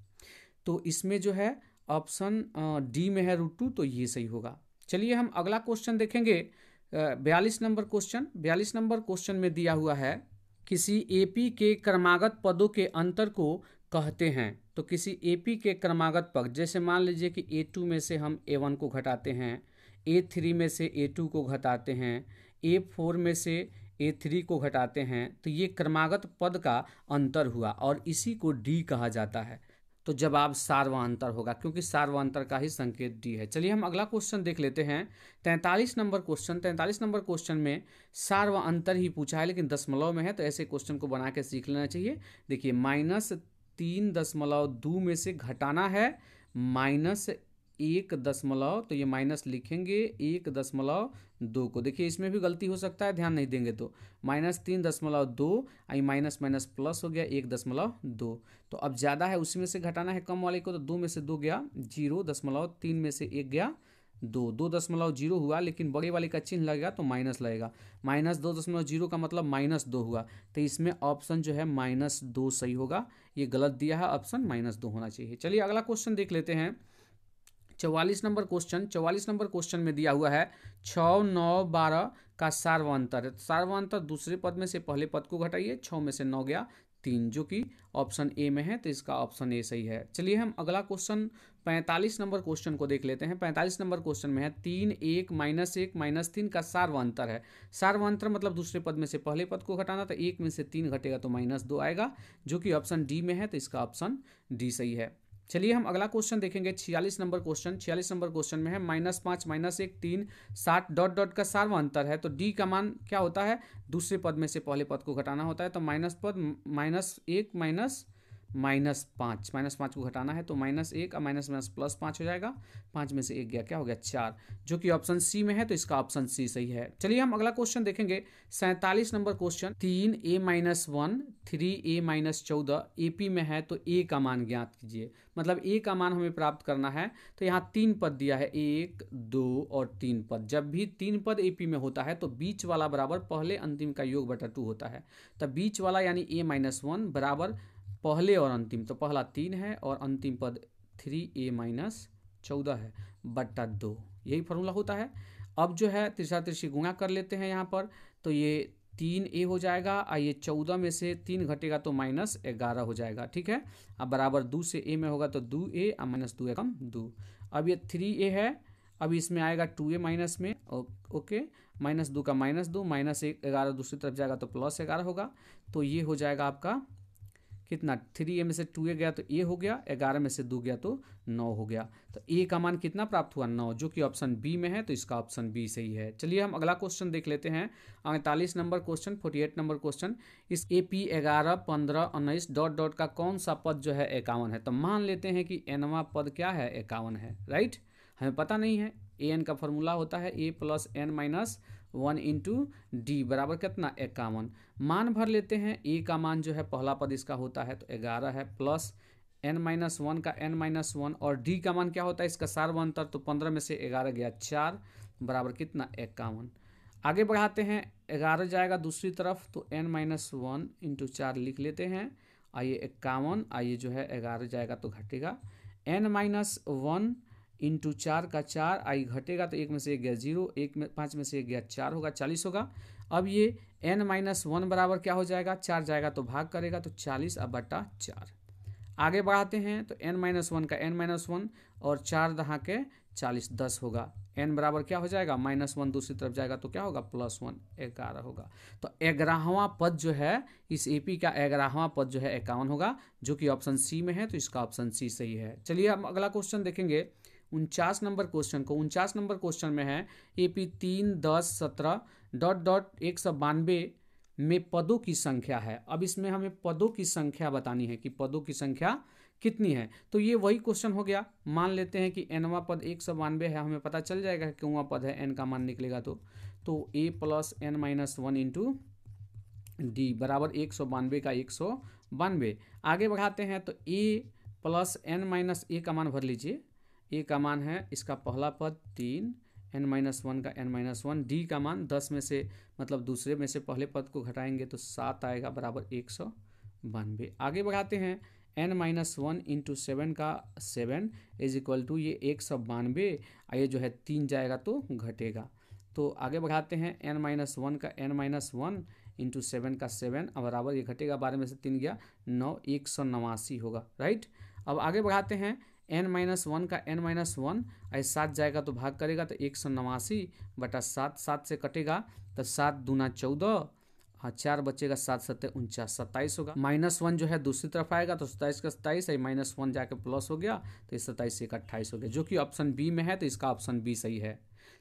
S1: तो इसमें जो है ऑप्शन डी में है √2, तो ये सही होगा। चलिए हम अगला क्वेश्चन देखेंगे, 42 नंबर क्वेश्चन। 42 नंबर क्वेश्चन में दिया हुआ है किसी एपी के क्रमागत पदों के अंतर को कहते हैं। तो किसी एपी के क्रमागत पद, जैसे मान लीजिए कि A2 में से हम A1 को घटाते हैं, A3 में से A2 को घटाते हैं, A4 में से A3 को घटाते हैं, तो ये क्रमागत पद का अंतर हुआ और इसी को डी कहा जाता है। तो जवाब सार्वअंतर होगा, क्योंकि सार्वअंतर का ही संकेत डी है। चलिए हम अगला क्वेश्चन देख लेते हैं, 43 नंबर क्वेश्चन। 43 नंबर क्वेश्चन में सार्वअंतर ही पूछा है, लेकिन दशमलव में है, तो ऐसे क्वेश्चन को बना के सीख लेना चाहिए। देखिए -3.2 में से घटाना है -1, तो ये माइनस लिखेंगे 1.2 को। देखिए इसमें भी गलती हो सकता है, ध्यान नहीं देंगे तो -3.2 आई माइनस माइनस प्लस हो गया 1.2, तो अब ज़्यादा है उसी में से घटाना है कम वाले को, तो 2 में से 2 गया 0.3 में से 1 गया 2.0 हुआ, लेकिन बड़े वाले का चिन्ह लगेगा तो माइनस लगेगा। -2.0 का मतलब -2 हुआ, तो इसमें ऑप्शन जो है -2 सही होगा। ये गलत दिया है, ऑप्शन -2 होना चाहिए। चलिए अगला क्वेश्चन देख लेते हैं। 44 नंबर क्वेश्चन में दिया हुआ है 6, 9, 12 का सार्वंतर है। सार्वंतर दूसरे पद में से पहले पद को घटाइए, 6 में से 9 गया 3, जो कि ऑप्शन ए में है, तो इसका ऑप्शन ए सही है। चलिए हम अगला क्वेश्चन 45 नंबर क्वेश्चन को देख लेते हैं। 45 नंबर क्वेश्चन में है 3, 1, -1, -3 का सार्वंतर है। सार्वंतर मतलब दूसरे पद में से पहले पद को घटाना, तो 1 में से 3 घटेगा तो -2 आएगा, जो कि ऑप्शन डी में है, तो इसका ऑप्शन डी सही है। चलिए हम अगला क्वेश्चन देखेंगे। 46 नंबर क्वेश्चन में है -5, -1, 3, 7 डॉट डॉट का सार्वंतर है। तो डी का मान क्या होता है, दूसरे पद में से पहले पद को घटाना होता है। तो माइनस पद -1 -5 को घटाना है, तो -1 और +5 हो जाएगा। 5 में से 1 गया, क्या हो गया 4, जो कि ऑप्शन सी में है, तो इसका ऑप्शन सी सही है। चलिए हम अगला क्वेश्चन देखेंगे। 47 number question 3a-1 3a-14 AP में है, तो ए का मान ज्ञात कीजिए। मतलब ए का मान हमें प्राप्त करना है, तो यहाँ 3 पद दिया है, 1, 2 और 3 पद। जब भी 3 पद एपी में होता है तो बीच वाला बराबर पहले अंतिम का योग बटा 2 होता है। तो बीच वाला यानी a-1 बराबर पहले और अंतिम, तो पहला 3 है और अंतिम पद 3a-14 है बटा 2, यही फॉर्मूला होता है। अब जो है तिरछा तिरछी गुणा कर लेते हैं यहाँ पर, तो ये 3a हो जाएगा और ये 14 में से 3 घटेगा तो -11 हो जाएगा। ठीक है, अब बराबर 2 से a में होगा तो 2a और -2 कम 2। अब ये 3a है, अब इसमें आएगा 2a माइनस में, ओके, -2 का -2, -11 दूसरी तरफ जाएगा तो +11 होगा। तो ये हो जाएगा आपका कितना, 3a में से 2a गया तो a हो गया, 11 में से 2 गया तो 9 हो गया। तो a का मान कितना प्राप्त हुआ 9, जो कि ऑप्शन बी में है, तो इसका ऑप्शन बी सही है। चलिए हम अगला क्वेश्चन देख लेते हैं। 48 नंबर क्वेश्चन 48 नंबर क्वेश्चन, इस AP 11, 15, 19 डॉट डॉट का कौन सा पद जो है 51 है। तो मान लेते हैं कि nवां पद क्या है 51 है, राइट, हमें पता नहीं है। an का फॉर्मूला होता है a + n-1 इंटू डी बराबर कितना 51। मान भर लेते हैं, a का मान जो है पहला पद इसका होता है तो 11 है, प्लस n-1 का n-1 और d का मान क्या होता है इसका सार्वंतर, तो 15 में से 11 गया 4 बराबर कितना 51। आगे बढ़ाते हैं, 11 जाएगा दूसरी तरफ तो n-1 इंटू 4 लिख लेते हैं, आइए 51, आइए जो है 11 जाएगा तो घटेगा n-1 इंटू 4 का 4, आई घटेगा तो 1 में से 1 गया 0, 5 में से 1 गया 4 होगा, 40 होगा। अब ये n-1 बराबर क्या हो जाएगा, 4 जाएगा तो भाग करेगा तो 40 अब बटा 4। आगे बढ़ाते हैं तो n-1 का n-1 और 4 दहा के 40, 10 होगा। n बराबर क्या हो जाएगा -1 दूसरी तरफ जाएगा तो क्या होगा +1, 11 होगा। तो 11वां पद जो है इस एपी का 11वां पद जो है 51 होगा, जो कि ऑप्शन सी में है, तो इसका ऑप्शन सी सही है। चलिए हम अगला क्वेश्चन देखेंगे। 49 नंबर क्वेश्चन को, 49 नंबर क्वेश्चन में है AP 3, 10, 17 डॉट डॉट 192 में पदों की संख्या है। अब इसमें हमें पदों की संख्या बतानी है कि पदों की संख्या कितनी है। तो ये वही क्वेश्चन हो गया। मान लेते हैं कि nवां पद 192 है, हमें पता चल जाएगा कि क्यों पद है, n का मान निकलेगा तो a + n-1 इंटू डी बराबर 192 का 192। आगे बढ़ाते हैं तो a + n-a का मान भर लीजिए। a का मान है इसका पहला पद 3, n-1 का n-1, d का मान 10 में से मतलब दूसरे में से पहले पद को घटाएंगे तो 7 आएगा बराबर 192। आगे बढ़ाते हैं n-1 इंटू 7 का 7 इज इक्वल टू ये 192, ये जो है 3 जाएगा तो घटेगा। तो आगे बढ़ाते हैं n-1 का n-1 इंटू 7 का 7 बराबर ये घटेगा, 12 में से 3 गया 9, 189 होगा, राइट। अब आगे बढ़ाते हैं n-1 का n-1 ऐसे 7 जाएगा तो भाग करेगा तो 189 बटा 7, 7 से कटेगा तो 7 दूना 14, हाँ 4 बचेगा, 7 7 49, 27 होगा। -1 जो है दूसरी तरफ आएगा तो 27 का 27, -1 जाके प्लस हो गया तो 27 से 28 हो गया, जो कि ऑप्शन बी में है, तो इसका ऑप्शन बी सही है।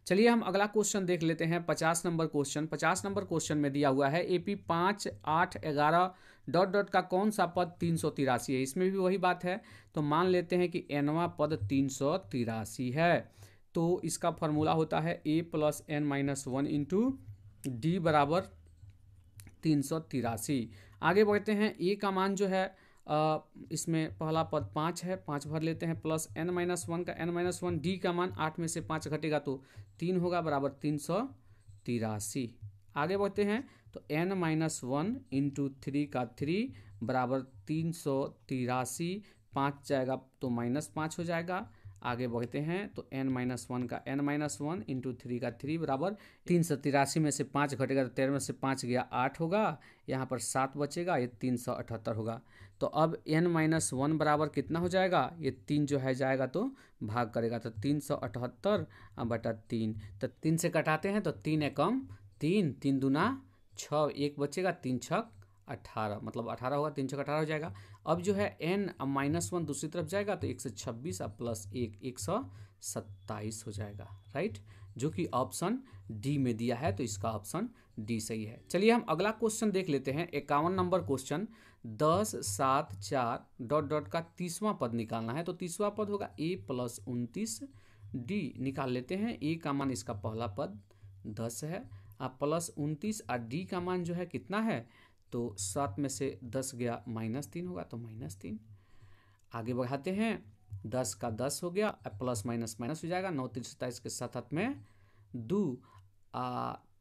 S1: चलिए हम अगला क्वेश्चन देख लेते हैं। 50 नंबर क्वेश्चन, 50 नंबर क्वेश्चन में दिया हुआ है AP 5, 8, 11 डॉट डॉट का कौन सा पद 383 है। इसमें भी वही बात है, तो मान लेते हैं कि nवां पद 383 है, तो इसका फॉर्मूला होता है a + n-1 इंटू डी बराबर 383। आगे बढ़ते हैं, a का मान जो है इसमें पहला पद 5 है, 5 भर लेते हैं, प्लस n-1 का n-1 डी का मान 8 में से 5 घटेगा तो 3 होगा, बराबर 383। आगे बढ़ते हैं तो n-1 इंटू 3 का 3 बराबर 383, 5 जाएगा तो -5 हो जाएगा। आगे बढ़ते हैं तो n-1 का n-1 इंटू 3 का 3 बराबर 383 में से 5 घटेगा तो 13 में से 5 गया 8 होगा, यहाँ पर 7 बचेगा, ये 378 होगा। तो अब n-1 बराबर कितना हो जाएगा, ये 3 जो है जाएगा तो भाग करेगा, तो 378 बटा 3, तो 3 से कटाते हैं तो 3 एकम 3, 3 दूना 6, 1 बचेगा, 3 छक 18, मतलब 18 होगा, 3 छक 18 हो जाएगा। अब जो है n-1 दूसरी तरफ जाएगा तो 126 और प्लस 1 127 हो जाएगा, राइट, जो कि ऑप्शन डी में दिया है, तो इसका ऑप्शन डी सही है। चलिए हम अगला क्वेश्चन देख लेते हैं, 51 नंबर क्वेश्चन। 10, 7, 4 डॉट डॉट का 30वां पद निकालना है, तो 30वां पद होगा a + 29 डी। निकाल लेते हैं, a का मान इसका पहला पद 10 है, प्लस 29 और डी का मान जो है कितना है, तो 7 में से 10 गया -3 होगा, तो -3। आगे बढ़ाते हैं, 10 का 10 हो गया, प्लस माइनस माइनस हो जाएगा, 9 3 27 के 7 हाथ में 2,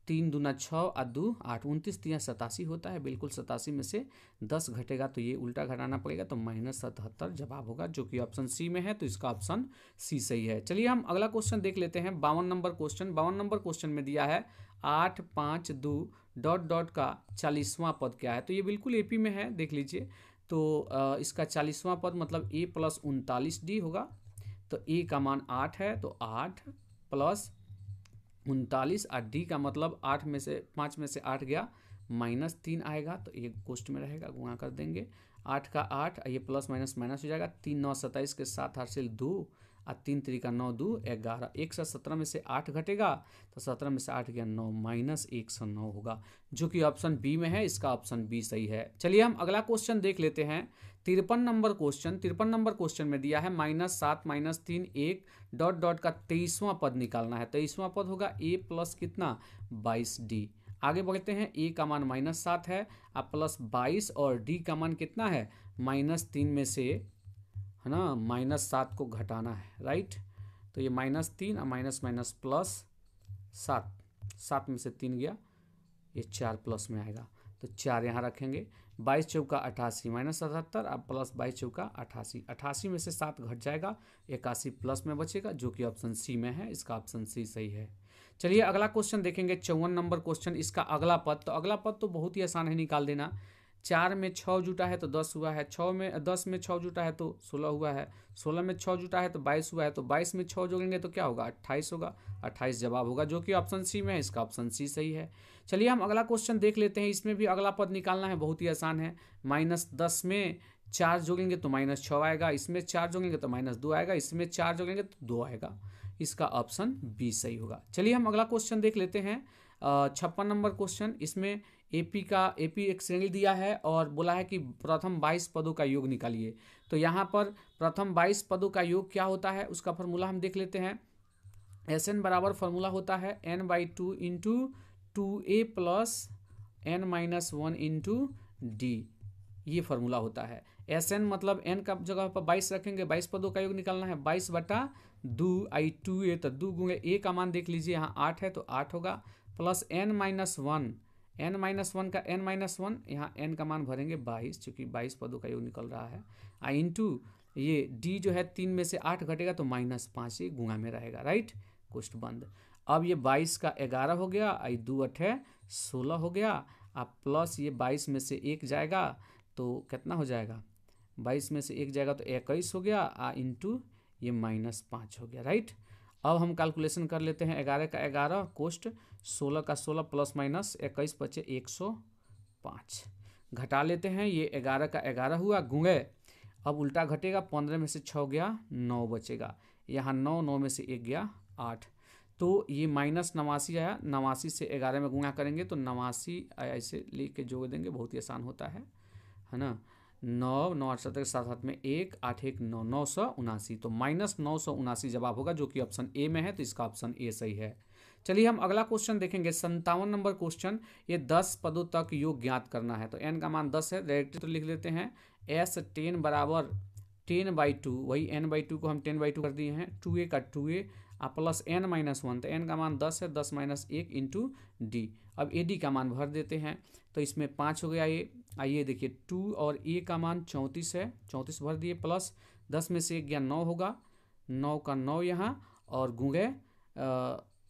S1: 3 दूना 6 और 2 8, 29 3 87 होता है, बिल्कुल 87 में से 10 घटेगा तो ये उल्टा घटाना पड़ेगा, तो -77 जवाब होगा, जो कि ऑप्शन सी में है, तो इसका ऑप्शन सी सही है। चलिए हम अगला क्वेश्चन देख लेते हैं, 52 नंबर क्वेश्चन। 52 नंबर क्वेश्चन में दिया है 8, 5, 2 डॉट डॉट का 40वां पद क्या है, तो ये बिल्कुल एपी में है, देख लीजिए। तो इसका 40वां पद मतलब a + 39 डी होगा, तो a का मान 8 है, तो 8 + 39 और डी का मतलब 8 में से 5 में से 8 गया -3 आएगा, तो ये कोष्ट में रहेगा, गुणा कर देंगे, 8 का 8, ये प्लस माइनस माइनस हो जाएगा, 3 9 27 के 7 हासिल 2 और 3 3 का 9 2 11, 117 में से 8 घटेगा तो 17 में से 8 गया 9, -109 होगा, जो कि ऑप्शन बी में है, इसका ऑप्शन बी सही है। चलिए हम अगला क्वेश्चन देख लेते हैं, 53 नंबर क्वेश्चन। 53 नंबर क्वेश्चन में दिया है -7 -3 1 डॉट डॉट का 23वां पद निकालना है, 23वां पद होगा a प्लस कितना 22 डी। आगे बढ़ते हैं, a का मान -7 है, अब प्लस 22 और d का मान कितना है -3 में से, है ना, -7 को घटाना है, राइट, तो ये -3 और माइनस माइनस प्लस 7, 7 में से 3 गया, ये 4 प्लस में आएगा, तो 4 यहाँ रखेंगे, 22 चौका 88 -77 अब प्लस 22 चौका 88, 88 में से 7 घट जाएगा, 81 प्लस में बचेगा, जो कि ऑप्शन सी में है, इसका ऑप्शन सी सही है। चलिए अगला क्वेश्चन देखेंगे, 54 नंबर क्वेश्चन। इसका अगला पद, तो अगला पद तो बहुत ही आसान है, निकाल देना। 4 में 6 जुटा है तो 10 हुआ है, 10 में 6 जुटा है तो 16 हुआ है, 16 में 6 जुटा है तो 22 हुआ है, तो 22 में 6 जोड़ेंगे तो क्या होगा 28 होगा, 28 जवाब होगा, जो कि ऑप्शन सी में है, इसका ऑप्शन सी सही है। चलिए हम अगला क्वेश्चन देख लेते हैं, इसमें भी अगला पद निकालना है, बहुत ही आसान है। -10 में 4 जोड़ेंगे तो -6 आएगा, इसमें 4 जोड़ेंगे तो -2 आएगा, इसमें 4 जोड़ेंगे तो 2 आएगा, इसका ऑप्शन बी सही होगा। चलिए हम अगला क्वेश्चन देख लेते हैं, 56 नंबर क्वेश्चन। इसमें एपी एक श्रेणी दिया है और बोला है कि प्रथम 22 पदों का योग निकालिए, तो यहाँ पर प्रथम 22 पदों का योग क्या होता है, उसका फॉर्मूला हम देख लेते हैं। SN बराबर फॉर्मूला होता है n/2 into 2a plus n-1 into D, ये फॉर्मूला होता है। SN मतलब n का जगह पर 22 रखेंगे, 22 पदों का योग निकालना है, 22/2 आई 2a, तो 2 गुणे a का मान देख लीजिए, यहाँ 8 है तो 8 होगा, प्लस n-1 का n-1, यहाँ n का मान भरेंगे 22, चूँकि 22 पदों का योग निकल रहा है, इंटू ये d जो है 3 में से 8 घटेगा तो -5, ये गुणा में रहेगा, राइट, कुष्ठ बंद। अब ये 22 का 11 हो गया, 2 8 16 हो गया, अब प्लस ये 22 में से 1 जाएगा तो कितना हो जाएगा, 22 में से 1 जाएगा तो 21 हो गया, इंटू ये -5 हो गया, राइट। अब हम कैलकुलेशन कर लेते हैं, 11 का 11 कोष्ट, 16 का 16 प्लस माइनस 21 बचे 105, घटा लेते हैं, ये 11 का 11 हुआ, गुणे, अब उल्टा घटेगा, 15 में से 6 गया 9 बचेगा, यहाँ 9 में से 1 गया 8, तो ये -89 आया, 89 से 11 में गुणा करेंगे तो 89 ऐसे लेके जोड़ देंगे, बहुत ही आसान होता है ना, 9 9 8 7 7 7 में 1 8 1 9 979, तो -979 जवाब होगा, जो कि ऑप्शन ए में है, तो इसका ऑप्शन ए सही है। चलिए हम अगला क्वेश्चन देखेंगे 57 नंबर क्वेश्चन। ये 10 पदों तक योग ज्ञात करना है। तो n का मान 10 है, डायरेक्टली तो लिख लेते हैं S10 बराबर 10/2, वही n/2 को हम 10/2 कर दिए हैं, 2a का 2a प्लस n-1। तो n का मान 10 है, 10 - 1 इंटू डी। अब ए डी का मान भर देते हैं, तो इसमें 5 हो गया ये। आइए देखिए 2 और ए का मान 34 है, 34 भर दिए, प्लस 10 में से 1 गया 9 होगा, 9 का 9 यहाँ, और गुंगे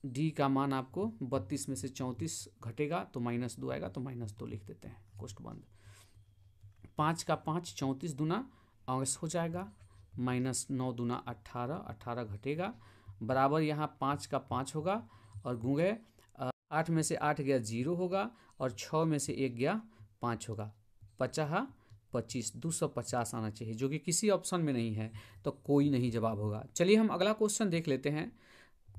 S1: डी का मान आपको 32 में से 34 घटेगा तो -2 आएगा, तो -2 लिख देते हैं, कोष्ठ बंद। 5 का 5 34 दूना 8 हो जाएगा, -9 दूना 18, 18 घटेगा, बराबर यहाँ 5 का 5 होगा, और गुंगे 8 में से 8 गया 0 होगा, और 6 में से 1 गया 5 होगा, 50 25, 250 आना चाहिए, जो कि किसी ऑप्शन में नहीं है, तो कोई नहीं जवाब होगा। चलिए हम अगला क्वेश्चन देख लेते हैं।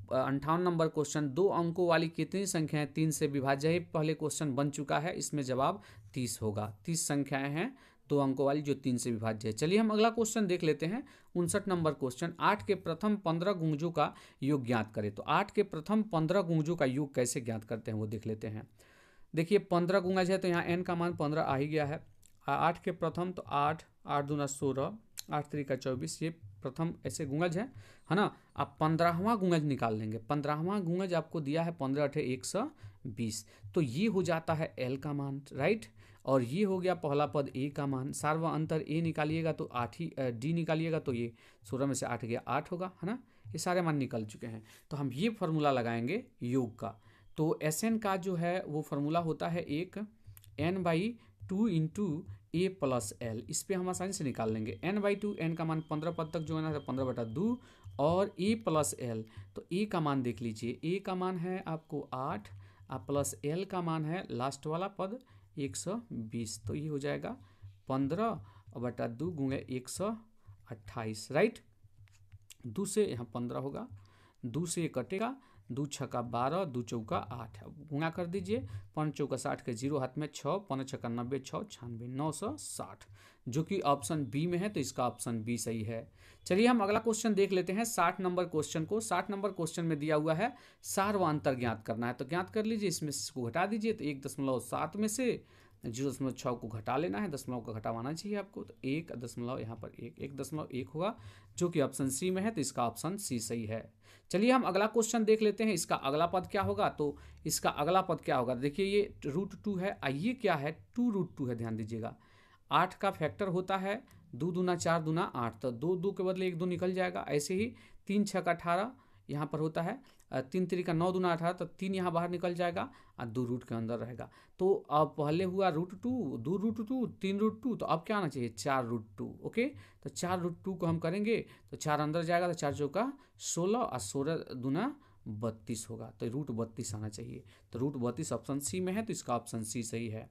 S1: 58 नंबर क्वेश्चन, 2 अंकों वाली कितनी संख्याएं 3 से विभाज्य है? पहले क्वेश्चन बन चुका है, इसमें जवाब 30 होगा। 30 संख्याएं हैं 2 अंकों वाली जो 3 से विभाज्य है। चलिए हम अगला क्वेश्चन देख लेते हैं। 59 नंबर क्वेश्चन, 8 के प्रथम 15 गुंजों का योग ज्ञात करें। तो 8 के प्रथम 15 गुंजों का योग कैसे ज्ञात करते हैं वो देख लेते हैं। देखिए 15 गुंजज है, तो यहाँ n का मान 15 आ ही गया है। 8 के प्रथम तो 8, 8 दूना 16, 8 3 का 24, ये प्रथम ऐसे गुंगज है ना। आप 15वां गुंगज निकाल लेंगे। 15वां गुंगज आपको दिया है 15 × 120, तो ये हो जाता है L का मान, राइट। और ये हो गया पहला पद A का मान। सार्व अंतर A निकालिएगा तो 8 ही, D निकालिएगा तो ये 16 में से 8 गया 8 होगा, है ना। ये सारे मान निकल चुके हैं, तो हम ये फार्मूला लगाएंगे योग का। तो Sn का जो है वो फार्मूला होता है एक n/2 into a plus L. इस पर हम आसानी से निकाल लेंगे। n/2, n का मान 15 पद तक जो है ना 15/2, और a प्लस एल। तो a का मान देख लीजिए, a का मान है आपको 8, प्लस l का मान है लास्ट वाला पद 120, तो ये हो जाएगा 15/2 गुणे 128, राइट। 2 से यहाँ 15 होगा, 2 से ये कटेगा, 2 छक्का 12, 2 चौका 8, गुणा कर दीजिए। 5 चौका 60 के 0 हाथ में 6, 5 छक्का 90, 6 96, 960, जो कि ऑप्शन बी में है, तो इसका ऑप्शन बी सही है। चलिए हम अगला क्वेश्चन देख लेते हैं 60 नंबर क्वेश्चन को। 60 नंबर क्वेश्चन में दिया हुआ है सार्व अंतर ज्ञात करना है, तो ज्ञात कर लीजिए। इसमें इसको घटा दीजिए, तो 1.7 में से 0.6 को घटा लेना है, दशमलव को घटावाना चाहिए आपको, तो 1 यहाँ पर 1.1 होगा, जो कि ऑप्शन सी में है, तो इसका ऑप्शन सी सही है। चलिए हम अगला क्वेश्चन देख लेते हैं। इसका अगला पद क्या होगा? तो इसका अगला पद क्या होगा? देखिए ये √2 है, आइए क्या है 2√2 है, ध्यान दीजिएगा। 8 का फैक्टर होता है 2 दूना 4 दूना 8, तो 2 2 के बदले 1 2 निकल जाएगा। ऐसे ही 3 6 18 यहाँ पर होता है, 3 3 का 9 दूना 18, तो 3 यहाँ बाहर निकल जाएगा और 2 रूट के अंदर रहेगा। तो अब पहले हुआ √2, 2√2, 3√2, तो अब क्या आना चाहिए 4√2। ओके, तो 4√2 को हम करेंगे तो 4 अंदर जाएगा, तो 4 चौका 16 और 16 दूना 32 होगा, तो √32 आना चाहिए। तो √32 ऑप्शन सी में है, तो इसका ऑप्शन सी सही है।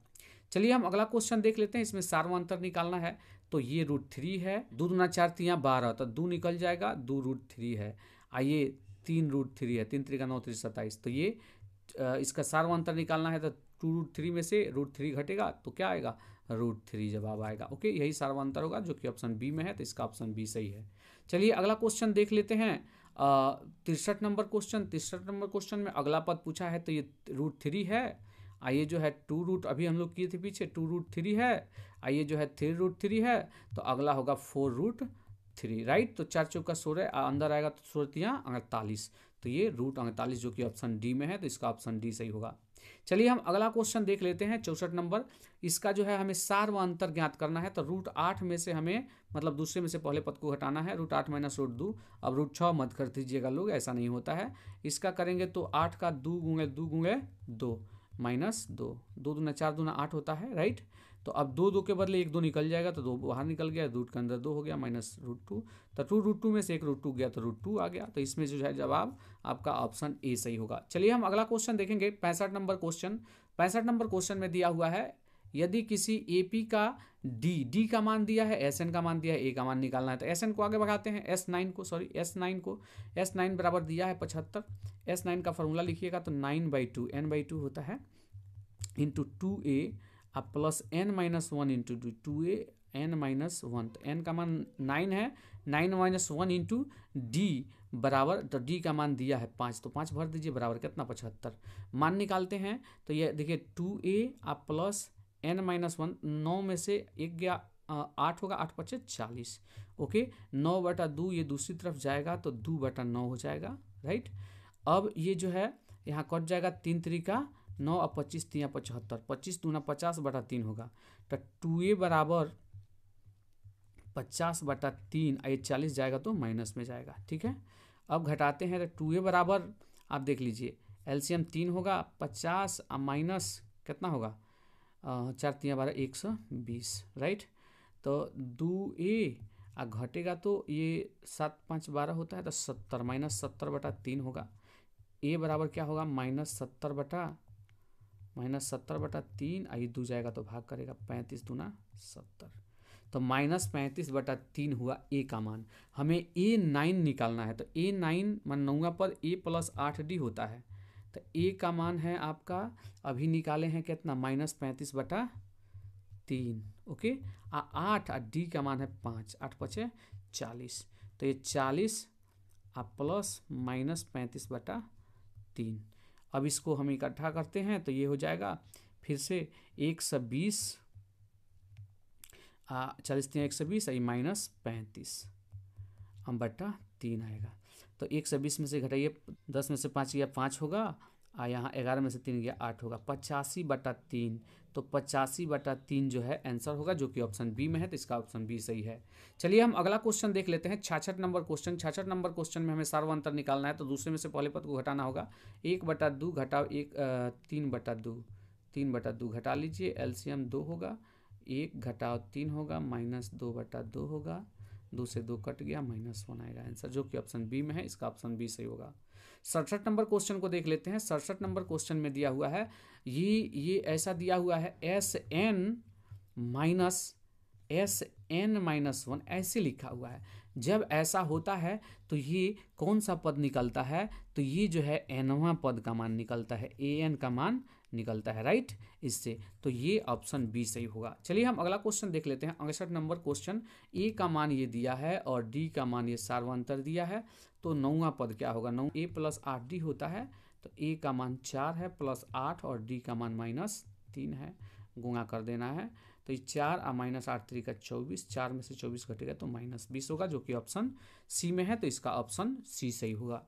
S1: चलिए हम अगला क्वेश्चन देख लेते हैं। इसमें सार्व अंतर निकालना है, तो ये √3 है, 2 दूना 4 3 12, तो 2 निकल जाएगा, 2√3 है। आइए 3√3 है, 3 3 का 9 3 27, तो ये इसका सार्व अंतर निकालना है, तो 2√3 में से √3 घटेगा तो क्या आएगा √3 जवाब आएगा। ओके, यही सार्व अंतर होगा, जो कि ऑप्शन बी में है, तो इसका ऑप्शन बी सही है। चलिए अगला क्वेश्चन देख लेते हैं। 63 नंबर क्वेश्चन। 63 नंबर क्वेश्चन में अगला पद पूछा है, तो ये √3 है। आइए जो है 2 अभी हम लोग किए थे पीछे, 2√3 है। आइए जो है 3√3 है, तो अगला होगा 4√3, राइट। तो 4 चौका 16 अंदर आएगा, तो 16 48, तो ये √48 जो कि ऑप्शन डी में है, तो इसका ऑप्शन डी सही होगा। चलिए हम अगला क्वेश्चन देख लेते हैं 64 नंबर। इसका जो है हमें सार्व अंतर ज्ञात करना है, तो √8 में से हमें मतलब दूसरे में से पहले पद को घटाना है, √8 - √2। अब √6 मत कर दीजिएगा लोग, ऐसा नहीं होता है। इसका करेंगे तो 8 का 2 गुणे 2 गुणे 2 -2, 2 दूना 4 दूना 8 होता है, राइट। तो अब 2 2 के बदले 1 2 निकल जाएगा, तो 2 बाहर निकल गया, रूट के अंदर 2 हो गया, -√2, तो 2√2 में से एक √2 गया, तो √2 आ गया। तो इसमें जो है जवाब आपका ऑप्शन ए सही होगा। चलिए हम अगला क्वेश्चन देखेंगे 65 नंबर क्वेश्चन। 65 नंबर क्वेश्चन में दिया हुआ है, यदि किसी एपी का डी का मान दिया है, एसएन का मान दिया है, ए का मान निकालना है, तो एसएन को आगे बढ़ाते हैं, S9 बराबर दिया है 75। S9 का फॉर्मूला लिखिएगा, तो 9/2, n/2 होता है, into 2a plus n - 1 into 2a n-1, तो n का मान 9 है, 9 - 1 इंटू डी बराबर, तो डी का मान दिया है 5, तो 5 भर दीजिए बराबर कितना 75। मान निकालते हैं तो ये देखिए 2a आप प्लस n-1, 9 में से 1 गया 8 होगा, 8 × 5 = 40। ओके, 9/2 ये दूसरी तरफ जाएगा तो 2/9 हो जाएगा, राइट। अब ये जो है यहाँ कट जाएगा, 3 3 = 9 और 25 3 = 75, 25 दूना 50/3 होगा, तो 2a बराबर 50/3, ये 40 जाएगा तो माइनस में जाएगा, ठीक है। अब घटाते हैं तो 2a बराबर आप देख लीजिए एलसीएम 3 होगा, 50 माइनस कितना होगा 4 3 12 120, राइट। तो 2a घटेगा तो ये 7 5 12 होता है, तो 70 माइनस 70/3 होगा। a बराबर क्या होगा -70/3, आई 2 जाएगा तो भाग करेगा, 35 दूना 70, तो -35/3 हुआ a का मान। हमें a9 निकालना है, तो a9 मान 9 पर a + 8d होता है, तो a का मान है आपका अभी निकाले हैं कितना -35/3, ओके। 8 और d का मान है 5, 8 × 5 = 40, तो ये 40 आप प्लस -35/3। अब इसको हम इकट्ठा करते हैं तो ये हो जाएगा फिर से 120, 40 3 120, ये -35/3 आएगा। तो 120 में से घटाइए, 10 में से 5 गया 5 होगा, यहाँ 11 में से 3 गया 8 होगा, 85/3, तो 85/3 जो है आंसर होगा, जो कि ऑप्शन बी में है, तो इसका ऑप्शन बी सही है। चलिए हम अगला क्वेश्चन देख लेते हैं, 66 नंबर क्वेश्चन। 66 नंबर क्वेश्चन में हमें सार्वंतर निकालना है, तो दूसरे में से पहले पद को घटाना होगा। 1/2 घटाओ 3/2, 3/2 घटा लीजिए, एलसीएम 2 होगा, 1 घटाओ 3 होगा, -2/2 होगा, 2 से 2 कट गया, -1 आएगा आंसर, जो कि ऑप्शन बी में है, इसका ऑप्शन बी सही होगा। 67 नंबर क्वेश्चन को देख लेते हैं। 67 नंबर क्वेश्चन में दिया हुआ है ये ऐसा दिया हुआ है SN-1 ऐसे लिखा हुआ है। जब ऐसा होता है तो ये कौन सा पद निकलता है, तो ये जो है nवां पद का मान निकलता है, an का मान निकलता है, राइट। इससे तो ये ऑप्शन बी सही होगा। चलिए हम अगला क्वेश्चन देख लेते हैं। 68 नंबर क्वेश्चन, ए का मान ये दिया है और डी का मान ये सार्वंतर दिया है, तो 9वां पद क्या होगा, 9 a + 8d होता है, तो a का मान 4 है प्लस 8 और d का मान -3 है, गुणा कर देना है, तो ये 4 और -8 3 = 24, 4 में से 24 घटेगा तो -20 होगा, जो कि ऑप्शन सी में है, तो इसका ऑप्शन सी सही होगा।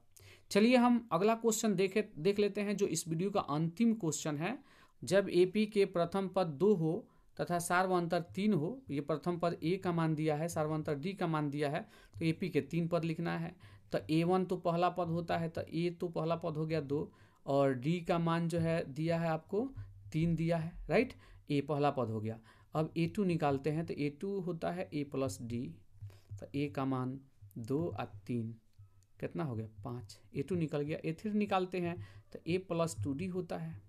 S1: चलिए हम अगला क्वेश्चन देख लेते हैं, जो इस वीडियो का अंतिम क्वेश्चन है। जब एपी के प्रथम पद 2 हो तथा सार्वंतर 3 हो, ये प्रथम पद a का मान दिया है, सार्वंतर d का मान दिया है, तो एपी के 3 पद लिखना है। तो a1 तो पहला पद होता है, तो a तो पहला पद हो गया 2, और d का मान जो है दिया है आपको 3 दिया है, राइट। a पहला पद हो गया। अब a2 निकालते हैं, तो a2 होता है a + d, तो a का मान 2 और 3 कितना हो गया 5, a2 निकल गया। a3 निकालते हैं तो a + 2d होता है,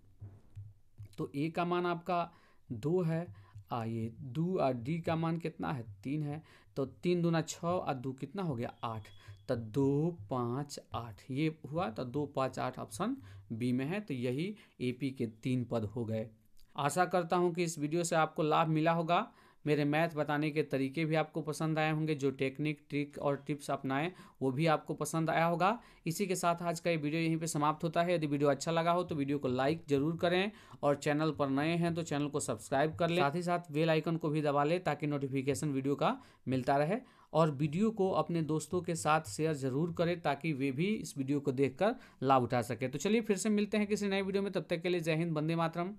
S1: तो a का मान आपका 2 है, ये 2 और d का मान कितना है 3 है, तो 3 दूना 6 और 2 कितना हो गया 8, तो 2 5 8 ये हुआ, तो 2 5 8 ऑप्शन बी में है, तो यही एपी के 3 पद हो गए। आशा करता हूं कि इस वीडियो से आपको लाभ मिला होगा। मेरे मैथ बताने के तरीके भी आपको पसंद आए होंगे, जो टेक्निक ट्रिक और टिप्स अपनाएं वो भी आपको पसंद आया होगा। इसी के साथ आज का ये वीडियो यहीं पे समाप्त होता है। यदि वीडियो अच्छा लगा हो तो वीडियो को लाइक जरूर करें, और चैनल पर नए हैं तो चैनल को सब्सक्राइब कर लें, साथ ही साथ बेल आइकन को भी दबा लें ताकि नोटिफिकेशन वीडियो का मिलता रहे। और वीडियो को अपने दोस्तों के साथ शेयर जरूर करें ताकि वे भी इस वीडियो को देखकर लाभ उठा सके। तो चलिए फिर से मिलते हैं किसी नए वीडियो में, तब तक के लिए जय हिंद, वंदे मातरम।